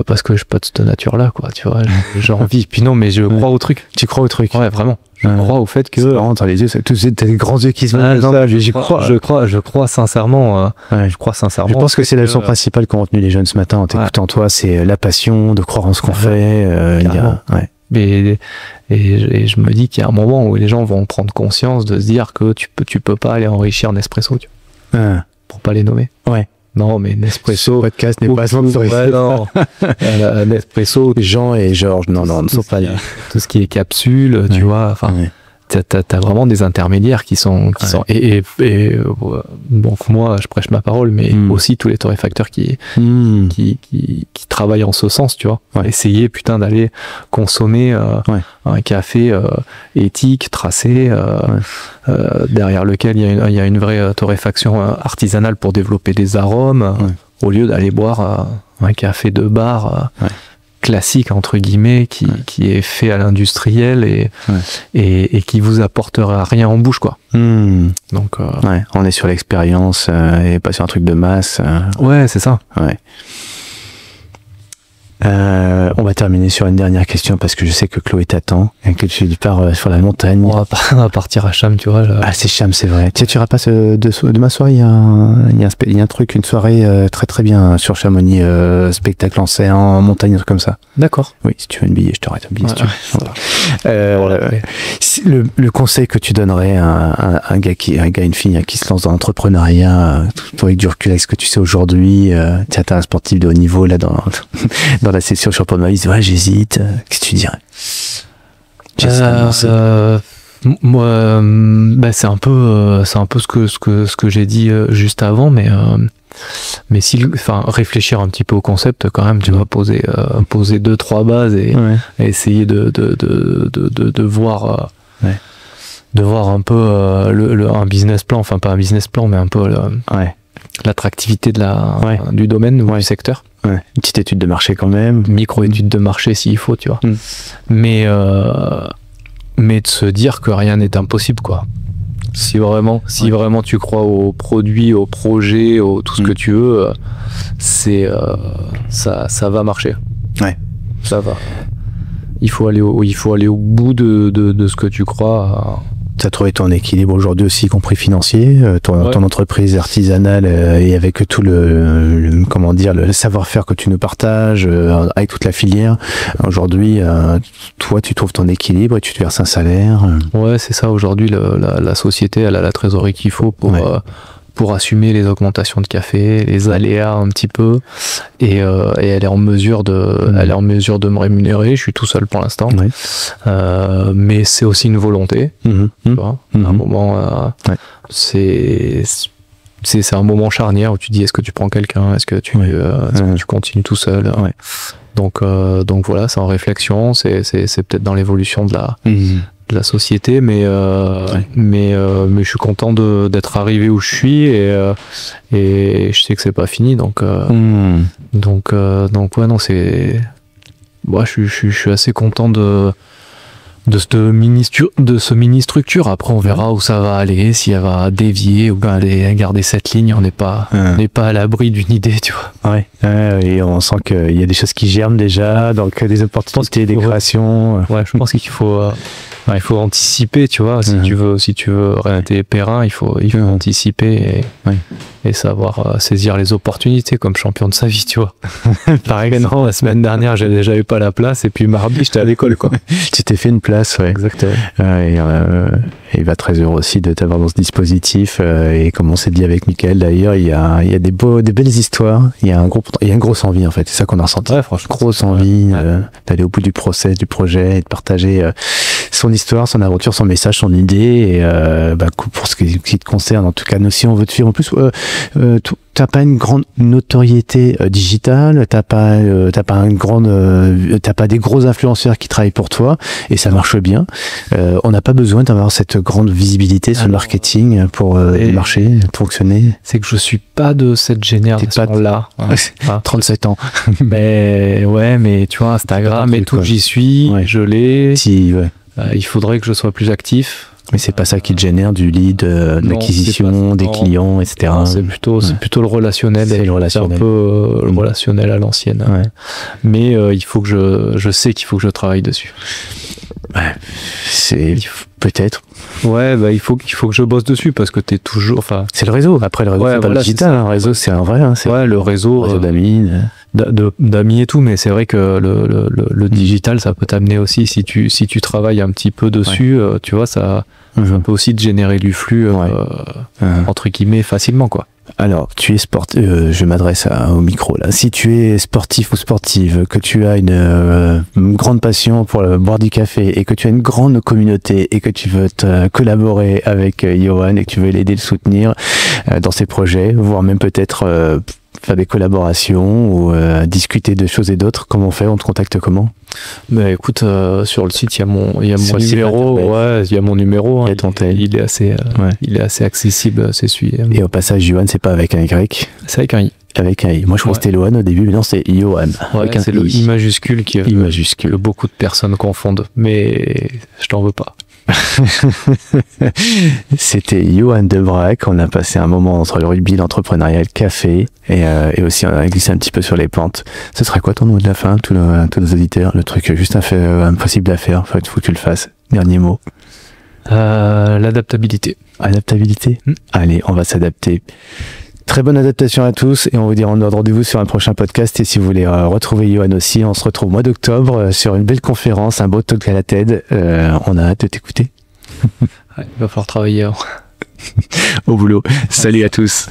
Parce que je suis pas de cette nature-là, quoi, tu vois. J'ai envie. Puis non, mais je crois au truc. Tu crois au truc? Ouais, vraiment. Je crois au fait que... T'as les yeux, t'as des grands yeux qui se mettent. Je crois sincèrement. Je crois sincèrement. Je pense que c'est la leçon principale qu'ont retenue les jeunes ce matin en t'écoutant toi, c'est la passion, de croire en ce qu'on fait. Et je me dis qu'il y a un moment où les gens vont prendre conscience de se dire que tu peux pas aller enrichir Nespresso, tu vois, pour pas les nommer. Non, mais Nespresso. Ce podcast n'est pas sponsorisé. Non. Nespresso. Jean et Georges, non, sont pas là. Tout ce qui est capsule, tu vois, enfin. T'as vraiment des intermédiaires qui sont et donc moi je prêche ma parole, mais aussi tous les torréfacteurs qui travaillent en ce sens, tu vois. Essayer d'aller consommer un café éthique, tracé, derrière lequel il y a une vraie torréfaction artisanale pour développer des arômes, au lieu d'aller boire un café de bar classique entre guillemets qui est fait à l'industriel et qui vous apportera rien en bouche, quoi. Donc on est sur l'expérience et pas sur un truc de masse. Ouais, c'est ça. On va terminer sur une dernière question parce que je sais que Chloé t'attend et que tu pars sur la montagne. On va partir à Cham, tu vois. Ah, c'est Cham, c'est vrai. Tiens, tu iras pas de ma soirée, il y a un truc, une soirée très très bien sur Chamonix, spectacle en montagne, un truc comme ça. D'accord. Oui, si tu veux un billet, je t'arrête un billet. Ouais, si tu veux. Le conseil que tu donnerais à un gars, une fille qui se lance dans l'entrepreneuriat, toi avec du recul, avec ce que tu sais aujourd'hui, t'as un sportif de haut niveau là dans la session sur Port il dit ouais, j'hésite. Qu'est-ce que tu dirais? Moi, c'est un peu ce que j'ai dit juste avant, mais réfléchir un petit peu au concept quand même, tu vas poser 2-3 bases et essayer de voir de voir un peu un business plan, enfin pas un business plan, mais un peu l'attractivité du domaine ou du secteur. Ouais. Une petite étude de marché quand même. Micro-étude de marché s'il faut, tu vois. Mais de se dire que rien n'est impossible, quoi. Si vraiment tu crois aux produits, aux projets, tout ce que tu veux, ça va marcher. Ouais. Ça va. Il faut aller au bout de ce que tu crois. Tu as trouvé ton équilibre aujourd'hui aussi, y compris financier, ton entreprise artisanale et avec tout le savoir-faire que tu nous partages, avec toute la filière. Aujourd'hui, toi, tu trouves ton équilibre et tu te verses un salaire. Ouais, c'est ça. Aujourd'hui, la société, elle a la trésorerie qu'il faut pour assumer les augmentations de café, les aléas un petit peu, et elle est en mesure de me rémunérer. Je suis tout seul pour l'instant, mais c'est aussi une volonté. Tu vois, à un moment, c'est un moment charnière où tu dis est-ce que tu prends quelqu'un, est-ce que tu continues tout seul. Donc voilà, c'est en réflexion, c'est peut-être dans l'évolution de la société, mais je suis content d'être arrivé où je suis et je sais que c'est pas fini, donc ouais, non, c'est je suis assez content de ce mini structure. Après on verra où ça va aller, si elle va dévier ou aller garder cette ligne. On n'est pas à l'abri d'une idée, tu vois. Et on sent qu'il y a des choses qui germent déjà, donc des opportunités, des créations. Je pense qu'il faut anticiper, tu vois. Si tu veux rester périn, il faut anticiper et savoir saisir les opportunités comme champion de sa vie, tu vois. Par exemple, la semaine dernière, j'avais pas la place et puis mardi, j'étais à l'école, quoi. Tu t'es fait une place, Exactement. Et il va très heureux aussi de t'avoir dans ce dispositif. Et comme on s'est dit avec Mickaël d'ailleurs, il y a des belles histoires. Il y a une grosse envie en fait. C'est ça qu'on a ressenti. Ouais, franchement. Grosse envie d'aller au bout du process, du projet et de partager son histoire, son aventure, son message, son idée. Et pour ce qui te concerne, en tout cas, nous si on veut te suivre en plus, t'as pas une grande notoriété digitale, t'as pas des gros influenceurs qui travaillent pour toi et ça marche bien. On n'a pas besoin d'avoir cette grande visibilité sur le marketing pour marcher, fonctionner. C'est que je suis pas de cette génération-là. 37 ans. mais tu vois, Instagram et tout, j'y suis, je l'ai. Il faudrait que je sois plus actif. Mais c'est pas ça qui te génère du lead, de l'acquisition, des clients, etc. Non, c'est plutôt le relationnel. C'est un peu le relationnel à l'ancienne. Mais il faut que je sais qu'il faut que je travaille dessus. Peut-être. Il faut que je bosse dessus parce que t'es toujours. C'est le réseau. Après le réseau, c'est pas le digital. Le réseau, c'est un vrai. Le réseau d'amis. D'amis et tout, mais c'est vrai que le digital, ça peut t'amener aussi si tu travailles un petit peu dessus, tu vois, ça peut aussi te générer du flux entre guillemets facilement, quoi. Alors, tu es sportif, je m'adresse au micro là. Si tu es sportif ou sportive, que tu as une grande passion pour boire du café et que tu as une grande communauté et que tu veux collaborer avec Johan et que tu veux l'aider, le soutenir dans ses projets, voire même peut-être faire des collaborations ou discuter de choses et d'autres, comment on fait? On te contacte comment? Écoute, sur le site il y a mon numéro, il y a mon numéro, il est assez accessible, c'est celui. Et au passage, Johan, c'est pas avec un Y, c'est avec un I. Avec un I. Moi je crois que c'était Lohan au début, mais non, c'est Johan. C'est le I majuscule que beaucoup de personnes confondent, mais je t'en veux pas. C'était Johan Debraek. On a passé un moment entre le rugby, l'entrepreneuriat, le café et aussi on a glissé un petit peu sur les pentes. Ce serait quoi ton mot de la fin, tous nos auditeurs? Le truc juste impossible à faire. Faut que tu le fasses. Dernier mot. L'adaptabilité. Adaptabilité. Allez, on va s'adapter. Très bonne adaptation à tous et on vous dit rendez-vous sur un prochain podcast. Et si vous voulez retrouver Johan aussi, on se retrouve au mois d'octobre sur une belle conférence, un beau talk à la TED. On a hâte de t'écouter. Ouais, il va falloir travailler. Au boulot. Salut à tous.